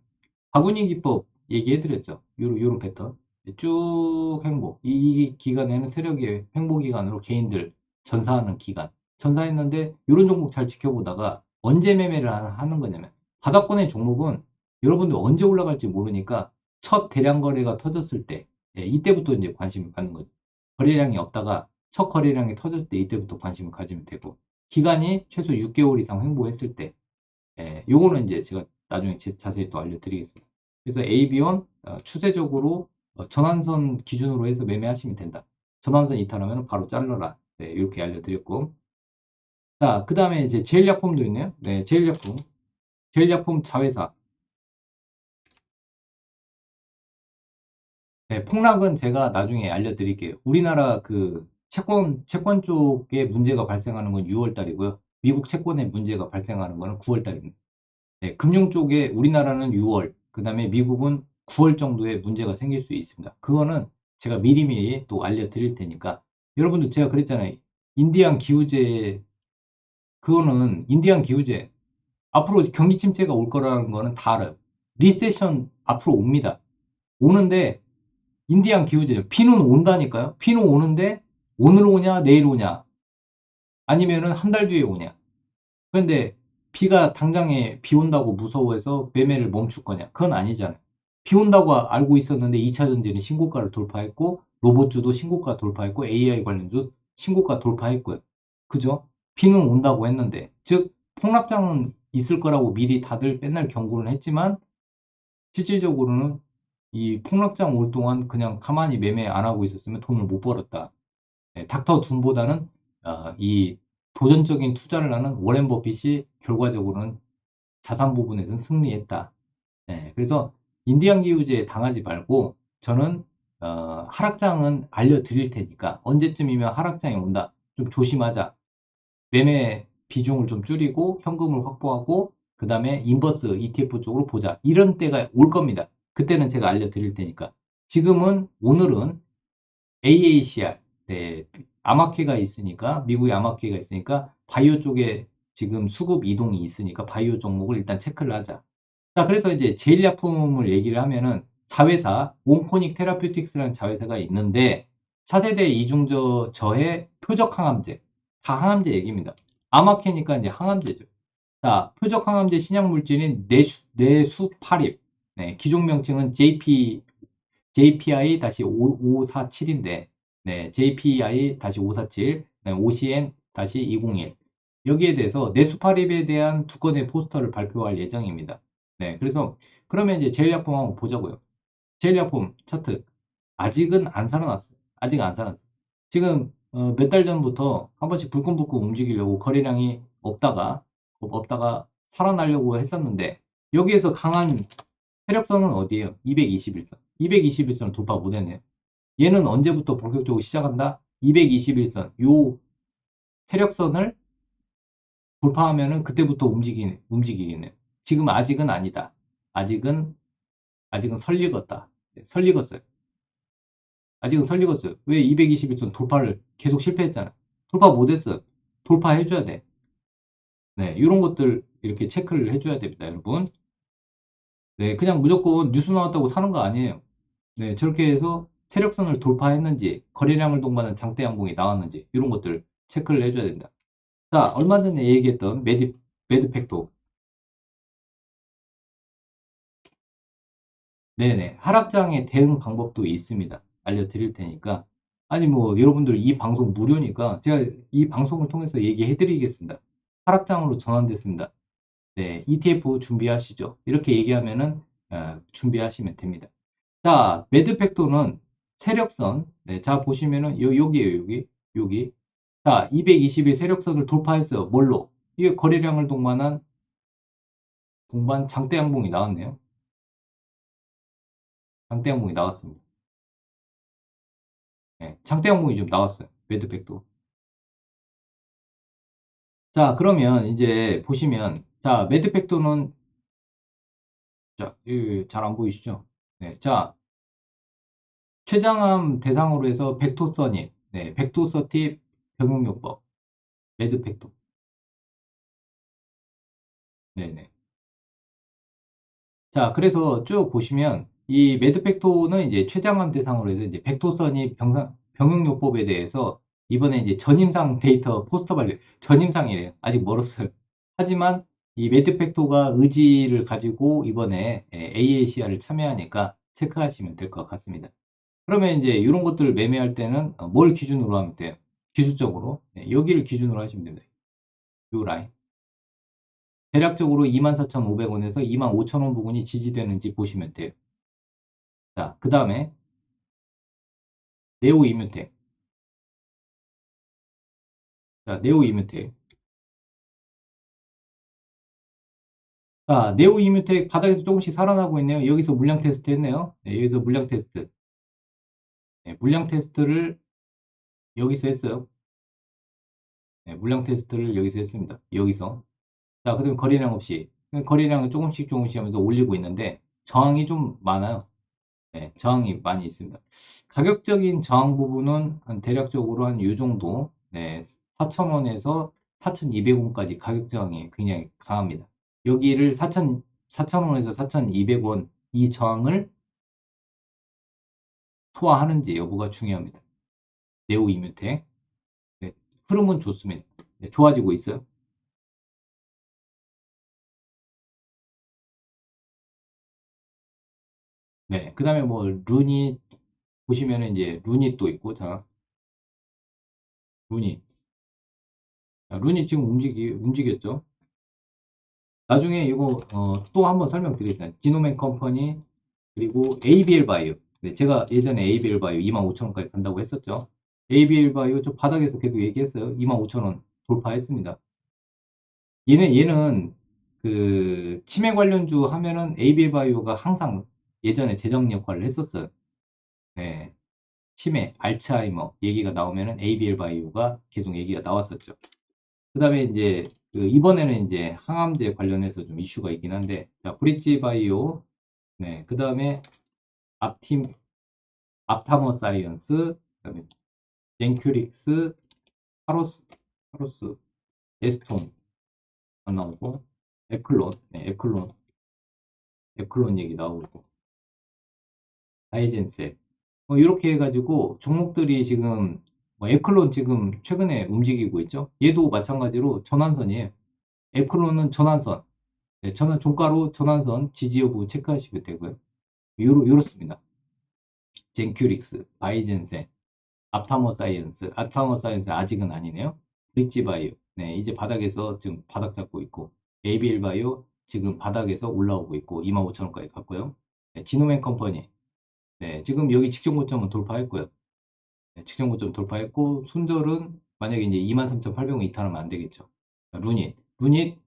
바구니 기법 얘기해드렸죠. 요런 패턴. 쭉 횡보. 이 기간에는 세력의 횡보 기간으로 개인들 전사하는 기간. 전사했는데 요런 종목 잘 지켜보다가 언제 매매를 하는 거냐면 바닥권의 종목은 여러분들 언제 올라갈지 모르니까 첫 대량 거래가 터졌을 때 이때부터 이제 관심을 받는 거죠. 거래량이 없다가 첫 거래량이 터졌을 때 이때부터 관심을 가지면 되고 기간이 최소 6개월 이상 횡보했을 때 요거는 이제 제가 나중에 자세히 또 알려드리겠습니다. 그래서 AB원 추세적으로 전환선 기준으로 해서 매매하시면 된다. 전환선 이탈하면 바로 잘라라. 네, 이렇게 알려드렸고. 자, 그 다음에 이제 제일약품도 있네요. 네, 제일약품. 제일약품 자회사. 네, 폭락은 제가 나중에 알려드릴게요. 우리나라 그 채권 쪽에 문제가 발생하는 건 6월 달이고요. 미국 채권에 문제가 발생하는 거는 9월 달입니다. 네, 금융 쪽에 우리나라는 6월, 그 다음에 미국은 9월 정도에 문제가 생길 수 있습니다. 그거는 제가 미리미리 또 알려드릴 테니까. 여러분들 제가 그랬잖아요. 인디안 기후제, 그거는 인디안 기후제. 앞으로 경기 침체가 올 거라는 거는 다 알아요. 리세션 앞으로 옵니다. 오는데, 인디안 기후제, 비는 온다니까요. 비는 오는데, 오늘 오냐, 내일 오냐, 아니면은 한 달 뒤에 오냐. 그런데 비가 당장에 비 온다고 무서워해서 매매를 멈출 거냐? 그건 아니잖아요. 비 온다고 알고 있었는데 2차 전지는 신고가를 돌파했고 로봇주도 신고가 돌파했고 AI 관련주 신고가 돌파했고요. 그죠? 비는 온다고 했는데 즉 폭락장은 있을 거라고 미리 다들 맨날 경고를 했지만 실질적으로는 이 폭락장 올 동안 그냥 가만히 매매 안 하고 있었으면 돈을 못 벌었다. 닥터 둠보다는 이 도전적인 투자를 하는 워렌 버핏이 결과적으로는 자산 부분에서는 승리했다. 그래서 인디안 기후제에 당하지 말고 저는 하락장은 알려드릴 테니까 언제쯤이면 하락장이 온다. 좀 조심하자. 매매 비중을 좀 줄이고 현금을 확보하고 그 다음에 인버스 ETF 쪽으로 보자. 이런 때가 올 겁니다. 그때는 제가 알려드릴 테니까. 지금은 오늘은 AACR, 네, 암학회가 있으니까, 미국에 암학회가 있으니까, 바이오 쪽에 지금 수급 이동이 있으니까, 바이오 종목을 일단 체크를 하자. 자, 그래서 이제 제일약품을 얘기를 하면은, 자회사, 옹코닉 테라퓨틱스라는 자회사가 있는데, 차세대 이중저의 표적 항암제, 다 항암제 얘기입니다. 암학회니까 이제 항암제죠. 자, 표적 항암제 신약 물질인 내수파립, 네, 기종 명칭은 JPI-547인데, 네, JPI-547, OCN-201. 여기에 대해서 내수파립에 대한 2건의 포스터를 발표할 예정입니다. 네, 그래서 그러면 이제 제일약품 한번 보자고요. 제일약품 차트. 아직은 안 살아났어요. 아직 안 살아났어요. 지금 몇 달 전부터 한 번씩 불끈불끈 움직이려고 거래량이 없다가 살아나려고 했었는데 여기에서 강한 세력선은 어디예요? 221선. 221선을 돌파 못했네요. 얘는 언제부터 본격적으로 시작한다? 221선. 요 세력선을 돌파하면은 그때부터 움직이겠네요. 지금 아직은 아니다. 아직은 설익었다. 네, 설익었어요. 아직은 설익었어요. 왜 221선 돌파를 계속 실패했잖아. 돌파 못했어요. 돌파해줘야 돼. 네, 이런 것들 이렇게 체크를 해줘야 됩니다, 여러분. 네, 그냥 무조건 뉴스 나왔다고 사는 거 아니에요. 네, 저렇게 해서 세력선을 돌파했는지, 거래량을 동반한 장대 양봉이 나왔는지, 이런 것들 체크를 해줘야 된다. 자, 얼마 전에 얘기했던 매드팩토. 네네. 하락장의 대응 방법도 있습니다. 알려드릴 테니까. 아니, 뭐, 여러분들 이 방송 무료니까 제가 이 방송을 통해서 얘기해 드리겠습니다. 하락장으로 전환됐습니다. 네, ETF 준비하시죠. 이렇게 얘기하면은, 준비하시면 됩니다. 자, 매드팩토는 세력선. 네, 자, 보시면은, 여기에요, 여기. 자, 221 세력선을 돌파했어요. 뭘로? 이게 거래량을 동반 장대 양봉이 나왔네요. 장대 항목이 나왔습니다. 네, 장대 항목이 좀 나왔어요. 매드팩도. 자, 그러면 이제 보시면, 자, 매드팩도는, 자, 잘 안 보이시죠? 네, 자, 췌장암 대상으로 해서 백토서닙, 네, 백도서팁 병용요법, 매드팩도. 네네. 자, 그래서 쭉 보시면 이 매드팩토는 이제 췌장암 대상으로 해서 이제 백토선이 병용요법에 대해서 이번에 이제 전임상 데이터 포스터 발표, 전임상이래요. 아직 멀었어요. 하지만 이 매드팩토가 의지를 가지고 이번에 AACR을 참여하니까 체크하시면 될 것 같습니다. 그러면 이제 이런 것들을 매매할 때는 뭘 기준으로 하면 돼요? 기술적으로. 네, 여기를 기준으로 하시면 됩니다. 요 라인. 대략적으로 24,500원에서 25,000원 부분이 지지되는지 보시면 돼요. 자, 그 다음에 네오 이뮤텍. 자, 네오 이뮤텍. 자, 네오 이뮤텍 바닥에서 조금씩 살아나고 있네요. 여기서 물량 테스트 했네요. 네, 여기서 물량 테스트. 네, 물량 테스트를 여기서 했어요. 네, 물량 테스트를 여기서 했습니다. 여기서. 자, 그 다음에 거래량 없이. 거래량을 조금씩 조금씩 하면서 올리고 있는데 저항이 좀 많아요. 네, 저항이 많이 있습니다. 가격적인 저항 부분은 한 대략적으로 한 요 정도, 네, 4,000원에서 4,200원까지 가격 저항이 굉장히 강합니다. 여기를 4,000원에서 4,200원 이 저항을 소화하는지 여부가 중요합니다. 네오 이뮤텍. 네, 흐름은 좋습니다. 네, 좋아지고 있어요. 네, 그 다음에 뭐 루닛 보시면은 이제 루닛 또 있고, 자, 루닛. 자, 루닛 지금 움직였죠? 나중에 이거 또 한번 설명드리겠습니다. 지노맨 컴퍼니 그리고 ABL 바이오. 네, 제가 예전에 ABL 바이오 25,000원까지 간다고 했었죠. ABL 바이오 저 바닥에서 계속 얘기했어요. 25,000원 돌파했습니다. 얘는 그 치매 관련주 하면은 ABL 바이오가 항상 예전에 대장 역할을 했었어요. 네, 치매, 알츠하이머 얘기가 나오면은 ABL 바이오가 계속 얘기가 나왔었죠. 그 다음에 이제 그 이번에는 이제 항암제 관련해서 좀 이슈가 있긴 한데, 자, 브릿지 바이오, 네, 그 다음에 앞팀, 앞타머 사이언스, 그다음에 젠큐릭스, 파로스, 에스톤 안 나오고, 에클론, 네, 에클론 얘기 나오고, 하이젠셀. 이렇게 해가지고 종목들이 지금 에클론 지금 최근에 움직이고 있죠. 얘도 마찬가지로 전환선이에요. 에클론은 전환선. 네, 종가로 전환선 지지 여부 체크하시면 되고요. 요렇습니다. 젠큐릭스, 바이젠센, 앞타머 사이언스 아직은 아니네요. 브릿지 바이오, 네, 이제 바닥에서 지금 바닥 잡고 있고, ABL 바이오 지금 바닥에서 올라오고 있고, 25,000원까지 갔고요. 네, 지노맨 컴퍼니, 네, 지금 여기 직전 고점은 돌파했고요. 네, 직전 고점 돌파했고, 손절은 만약에 이제 23,800원 이탈하면 안 되겠죠. 루닛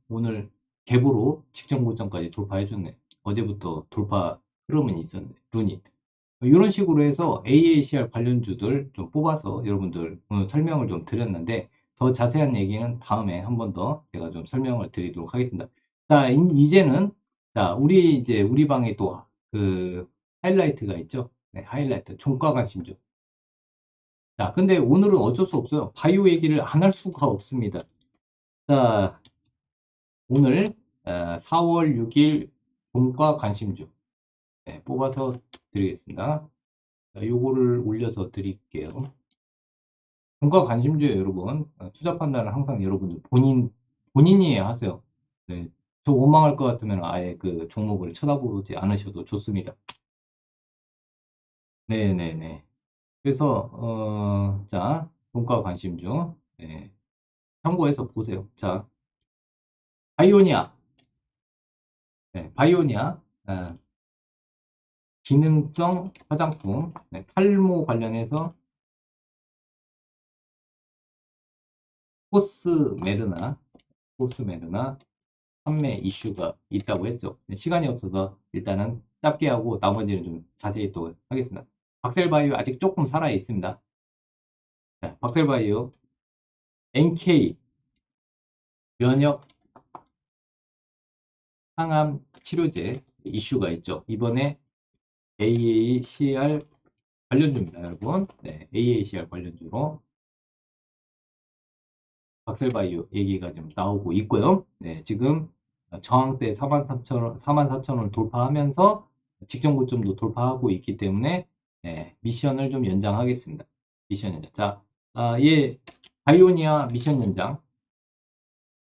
오늘 갭으로 직전 고점까지 돌파해줬네. 어제부터 돌파 흐름은 있었네. 루닛. 이런 식으로 해서 AACR 관련주들 좀 뽑아서 여러분들 오늘 설명을 좀 드렸는데 더 자세한 얘기는 다음에 한 번 더 제가 좀 설명을 드리도록 하겠습니다. 자, 이제는 자, 우리 방에 또 그 하이라이트가 있죠. 네, 하이라이트 종가 관심주. 자, 근데 오늘은 어쩔 수 없어요. 바이오 얘기를 안 할 수가 없습니다. 자, 오늘 4월 6일 종가 관심주 네, 뽑아서 드리겠습니다. 자, 요거를 올려서 드릴게요. 종가 관심주예요, 여러분. 투자 판단은 항상 여러분들 본인이 하세요. 네, 저 원망할 것 같으면 아예 그 종목을 쳐다보지 않으셔도 좋습니다. 네네네. 그래서 자, 종가 관심주 네, 참고해서 보세요. 자, 바이오니아, 네, 바이오니아 기능성 화장품 네, 탈모 관련해서 포스메르나 포스메르나 판매 이슈가 있다고 했죠. 시간이 없어서 일단은 짧게 하고 나머지는 좀 자세히 또 하겠습니다. 박셀바이오 아직 조금 살아 있습니다. 자, 박셀바이오 NK 면역 항암 치료제 이슈가 있죠. 이번에 AACR 관련주입니다, 여러분. 네, AACR 관련주로 박셀바이오 얘기가 좀 나오고 있고요. 네, 지금 저항대 43,000원, 44,000원을 돌파하면서 직전 고점도 돌파하고 있기 때문에 네, 미션을 좀 연장하겠습니다. 미션 연장. 자, 예, 바이오니아 미션 연장.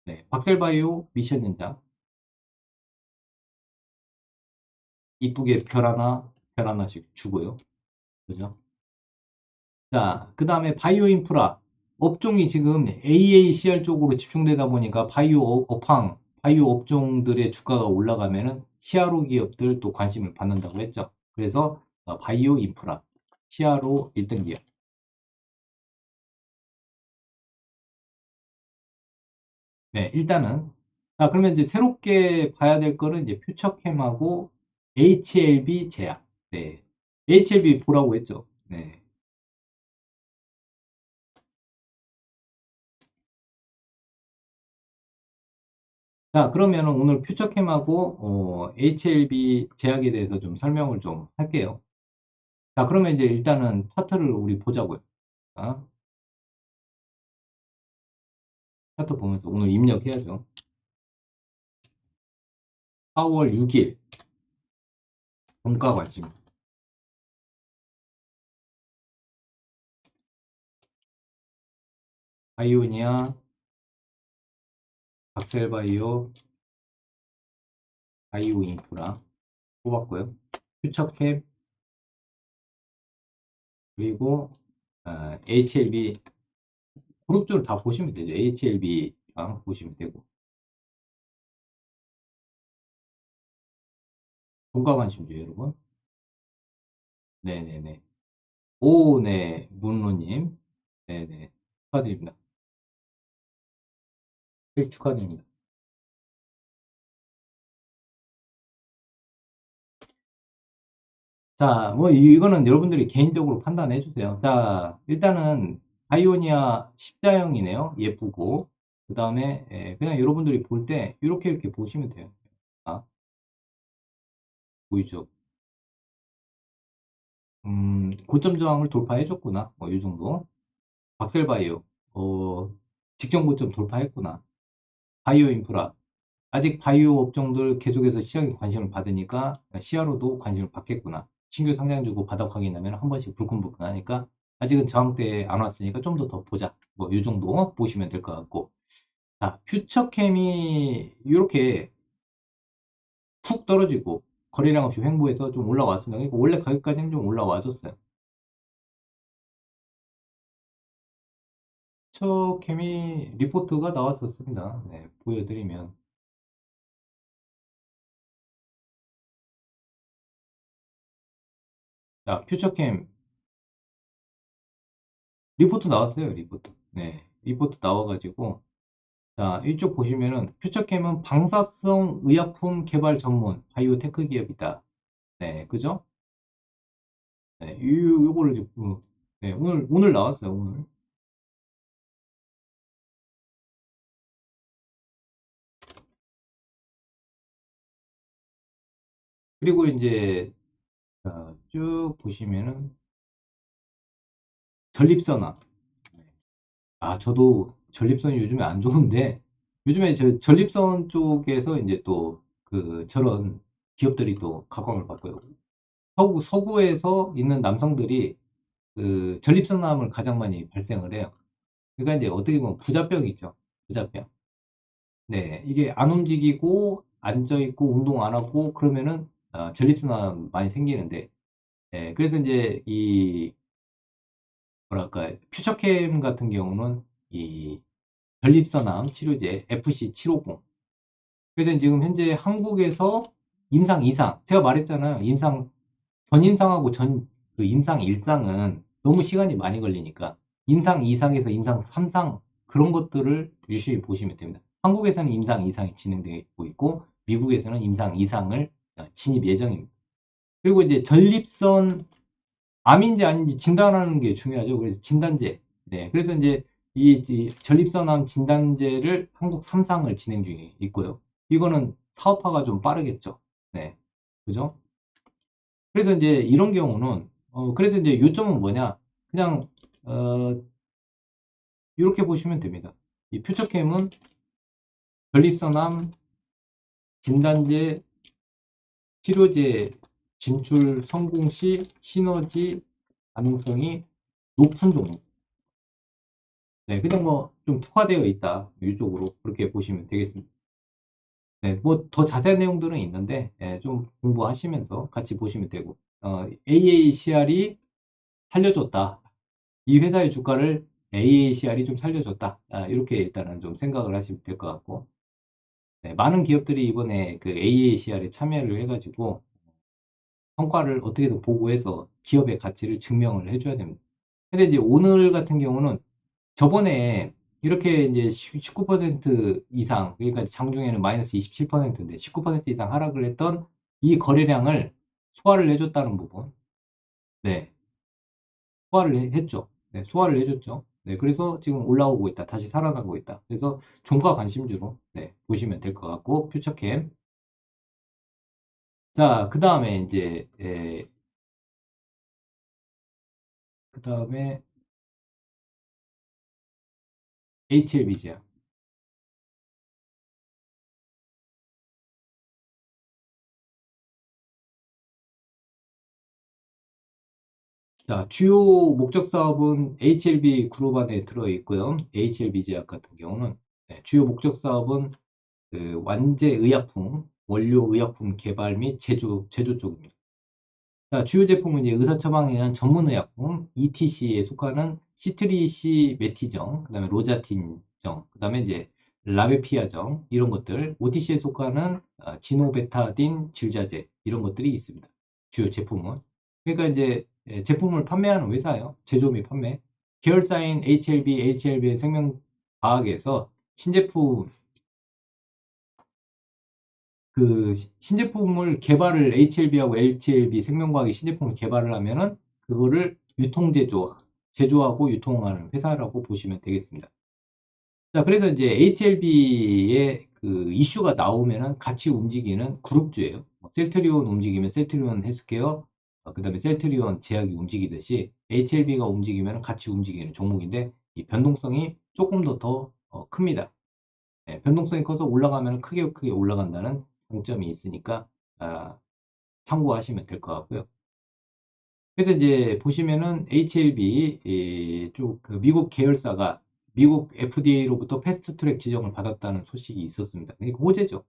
네, 박셀바이오 미션 연장. 이쁘게 별 하나씩 주고요. 그죠? 자, 그 다음에 바이오 인프라. 업종이 지금 AACR 쪽으로 집중되다 보니까 바이오 업황, 바이오 업종들의 주가가 올라가면은 CRO 기업들 또 관심을 받는다고 했죠. 그래서 바이오 인프라, CRO 1등 기업. 네, 일단은 그러면 이제 새롭게 봐야 될 거는 이제 퓨처캠하고 HLB 제약. 네. HLB 보라고 했죠. 네. 자, 그러면 오늘 퓨처캠하고 HLB 제약에 대해서 좀 설명을 좀 할게요. 자, 그러면 이제 일단은 차트를 우리 보자고요. 자, 차트 보면서 오늘 입력해야죠. 4월 6일 종가 관심. 바이오니아, 박셀바이오, 바이오인프라 뽑았고요. 퓨처캠 그리고 HLB 그룹주를 다 보시면 되죠. HLB랑 보시면 되고 종가 관심주 여러분. 네네네. 오, 네, 문로님. 네네. 축하드립니다. 축하드립니다. 자, 뭐 이거는 여러분들이 개인적으로 판단해 주세요. 자, 일단은 바이오니아 십자형이네요. 예쁘고. 그 다음에 그냥 여러분들이 볼 때 이렇게 보시면 돼요. 아, 보이죠? 고점 저항을 돌파해 줬구나. 뭐 이 정도. 박셀바이오 직전 고점 돌파했구나. 바이오 인프라 아직 바이오 업종들 계속해서 시장에 관심을 받으니까 시야로도 관심을 받겠구나. 신규 상장주고 바닥 확인하면 한 번씩 불끈불끈 하니까 아직은 저항대에 안 왔으니까 좀 더 보자. 뭐 이 정도 보시면 될 것 같고. 자, 퓨처캠이 이렇게 푹 떨어지고 거래량 없이 횡보해서 좀 올라왔습니다. 그러니까 원래 가격까지는 좀 올라와줬어요. 퓨처캠이 리포트가 나왔었습니다. 네, 보여드리면. 자, 퓨처캠 리포트 나왔어요, 리포트. 네, 리포트 나와가지고 자, 이쪽 보시면은 퓨처캠은 방사성 의약품 개발 전문 바이오테크 기업이다. 네, 그죠? 네, 요거를 이제 네, 오늘 나왔어요, 오늘. 그리고 이제 쭉 보시면은 전립선암. 저도 전립선이 요즘에 안 좋은데 요즘에 전립선 쪽에서 이제 또 저런 기업들이 또 각광을 받고요. 서구에서 있는 남성들이 전립선암을 가장 많이 발생을 해요. 그러니까 이제 어떻게 보면 부자병이죠. 부자병. 네, 이게 안 움직이고 앉아 있고 운동 안 하고 그러면은 전립선암 많이 생기는데, 네, 그래서 이제 이 뭐랄까 퓨처캠 같은 경우는 이 전립선암 치료제 FC750. 그래서 지금 현재 한국에서 임상 2상, 제가 말했잖아요. 전임상하고 임상 1상은 너무 시간이 많이 걸리니까 임상 2상에서 임상 3상 그런 것들을 유심히 보시면 됩니다. 한국에서는 임상 2상이 진행되고 있고 미국에서는 임상 2상을 진입 예정입니다. 그리고 이제 전립선 암인지 아닌지 진단하는 게 중요하죠. 그래서 진단제. 네. 그래서 이제 이 전립선암 진단제를 한국 3상을 진행 중에 있고요. 이거는 사업화가 좀 빠르겠죠. 네. 그죠? 그래서 이제 이런 경우는, 그래서 이제 요점은 뭐냐? 그냥, 이렇게 보시면 됩니다. 이 퓨처캠은 전립선암 진단제 치료제 진출 성공 시 시너지 가능성이 높은 종목. 네, 그냥 뭐 좀 특화되어 있다. 이쪽으로 그렇게 보시면 되겠습니다. 네, 뭐 더 자세한 내용들은 있는데 좀 공부하시면서 같이 보시면 되고 AACR이 살려줬다. 이 회사의 주가를 AACR이 좀 살려줬다. 이렇게 일단은 좀 생각을 하시면 될 것 같고 네, 많은 기업들이 이번에 그 AACR에 참여를 해가지고 성과를 어떻게든 보고해서 기업의 가치를 증명을 해줘야 됩니다. 근데 이제 오늘 같은 경우는 저번에 이렇게 이제 19% 이상, 그러니까 장중에는 마이너스 27%인데 19% 이상 하락을 했던 이 거래량을 소화를 해줬다는 부분. 네, 했죠. 네, 소화를 해줬죠. 네, 그래서 지금 올라오고 있다. 다시 살아나고 있다. 그래서 종가 관심주로 네, 보시면 될 것 같고, 퓨처캠. 자, 그 다음에 이제, 그 다음에 HLBG야. 자, 주요 목적 사업은 HLB 그룹 안에 들어있고요. HLB 제약 같은 경우는 네, 주요 목적 사업은 그 완제 의약품, 원료 의약품 개발 및 제조 쪽입니다. 자, 주요 제품은 이제 의사 처방에 의한 전문 의약품, ETC에 속하는 시트리시 메티정, 그다음에 로자틴정, 그다음에 이제 라베피아정 이런 것들, OTC에 속하는 지노베타딘 질자제 이런 것들이 있습니다. 주요 제품은. 그러니까 이제 제품을 판매하는 회사예요. 제조 및 판매. 계열사인 HLB, HLB의 생명과학에서 신제품 그 신제품을 개발을 HLB하고 HLB 생명과학이 신제품을 개발을 하면은 그거를 제조하고 유통하는 회사라고 보시면 되겠습니다. 자, 그래서 이제 HLB의 그 이슈가 나오면은 같이 움직이는 그룹주예요. 셀트리온 움직이면 셀트리온 헬스케어, 그다음에 셀트리온 제약이 움직이듯이 HLB가 움직이면 같이 움직이는 종목인데 이 변동성이 조금 더 큽니다. 네, 변동성이 커서 올라가면 크게 올라간다는 장점이 있으니까 아, 참고하시면 될 것 같고요. 그래서 이제 보시면은 HLB 쪽그 미국 계열사가 미국 FDA로부터 패스트트랙 지정을 받았다는 소식이 있었습니다. 그러니까 호재죠.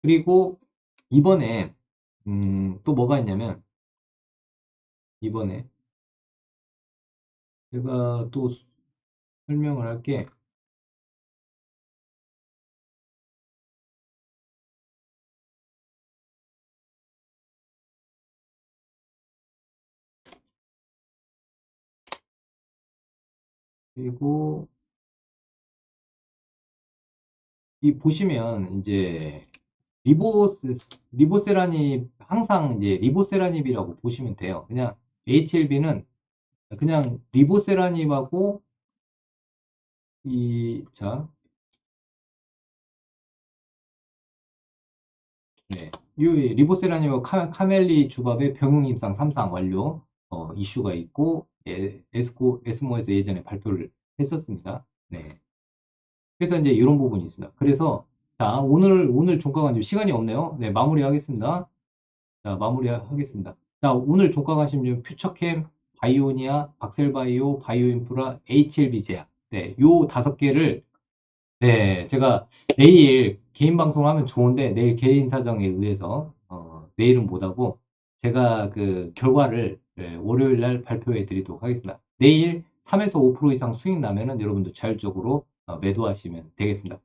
그리고 이번에 또 뭐가 있냐면 이번에 제가 또 설명을 할게. 그리고 이 보시면 이제 리보세라닙 항상 이제 리보세라닙이라고 보시면 돼요. 그냥 HLB는 그냥 리보세라닙하고 자, 네. 이 리보세라님하고 카멜리 주밥의 병용 임상 3상 완료 이슈가 있고 에스모에서 예전에 발표를 했었습니다. 네. 그래서 이제 이런 부분이 있습니다. 그래서 자, 오늘 종가 관심 시간이 없네요. 네, 마무리하겠습니다. 자, 마무리하겠습니다. 자, 오늘 종가 관심 중 퓨처캠, 바이오니아, 박셀바이오, 바이오인프라, HLB제약. 네, 요 5개를 네, 제가 내일 개인 방송을 하면 좋은데 내일 개인 사정에 의해서 내일은 못하고 제가 그 결과를 월요일 날 발표해 드리도록 하겠습니다. 내일 3에서 5% 이상 수익 나면은 여러분들 자율적으로 매도하시면 되겠습니다.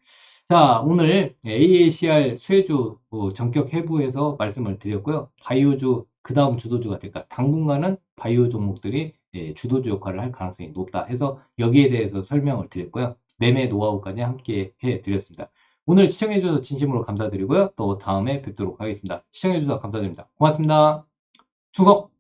자, 오늘 AACR 수혜주 전격 해부에서 말씀을 드렸고요. 바이오주 그 다음 주도주가 될까? 당분간은 바이오 종목들이 주도주 역할을 할 가능성이 높다 해서 여기에 대해서 설명을 드렸고요. 매매 노하우까지 함께 해드렸습니다. 오늘 시청해주셔서 진심으로 감사드리고요. 또 다음에 뵙도록 하겠습니다. 시청해주셔서 감사드립니다. 고맙습니다. 충성!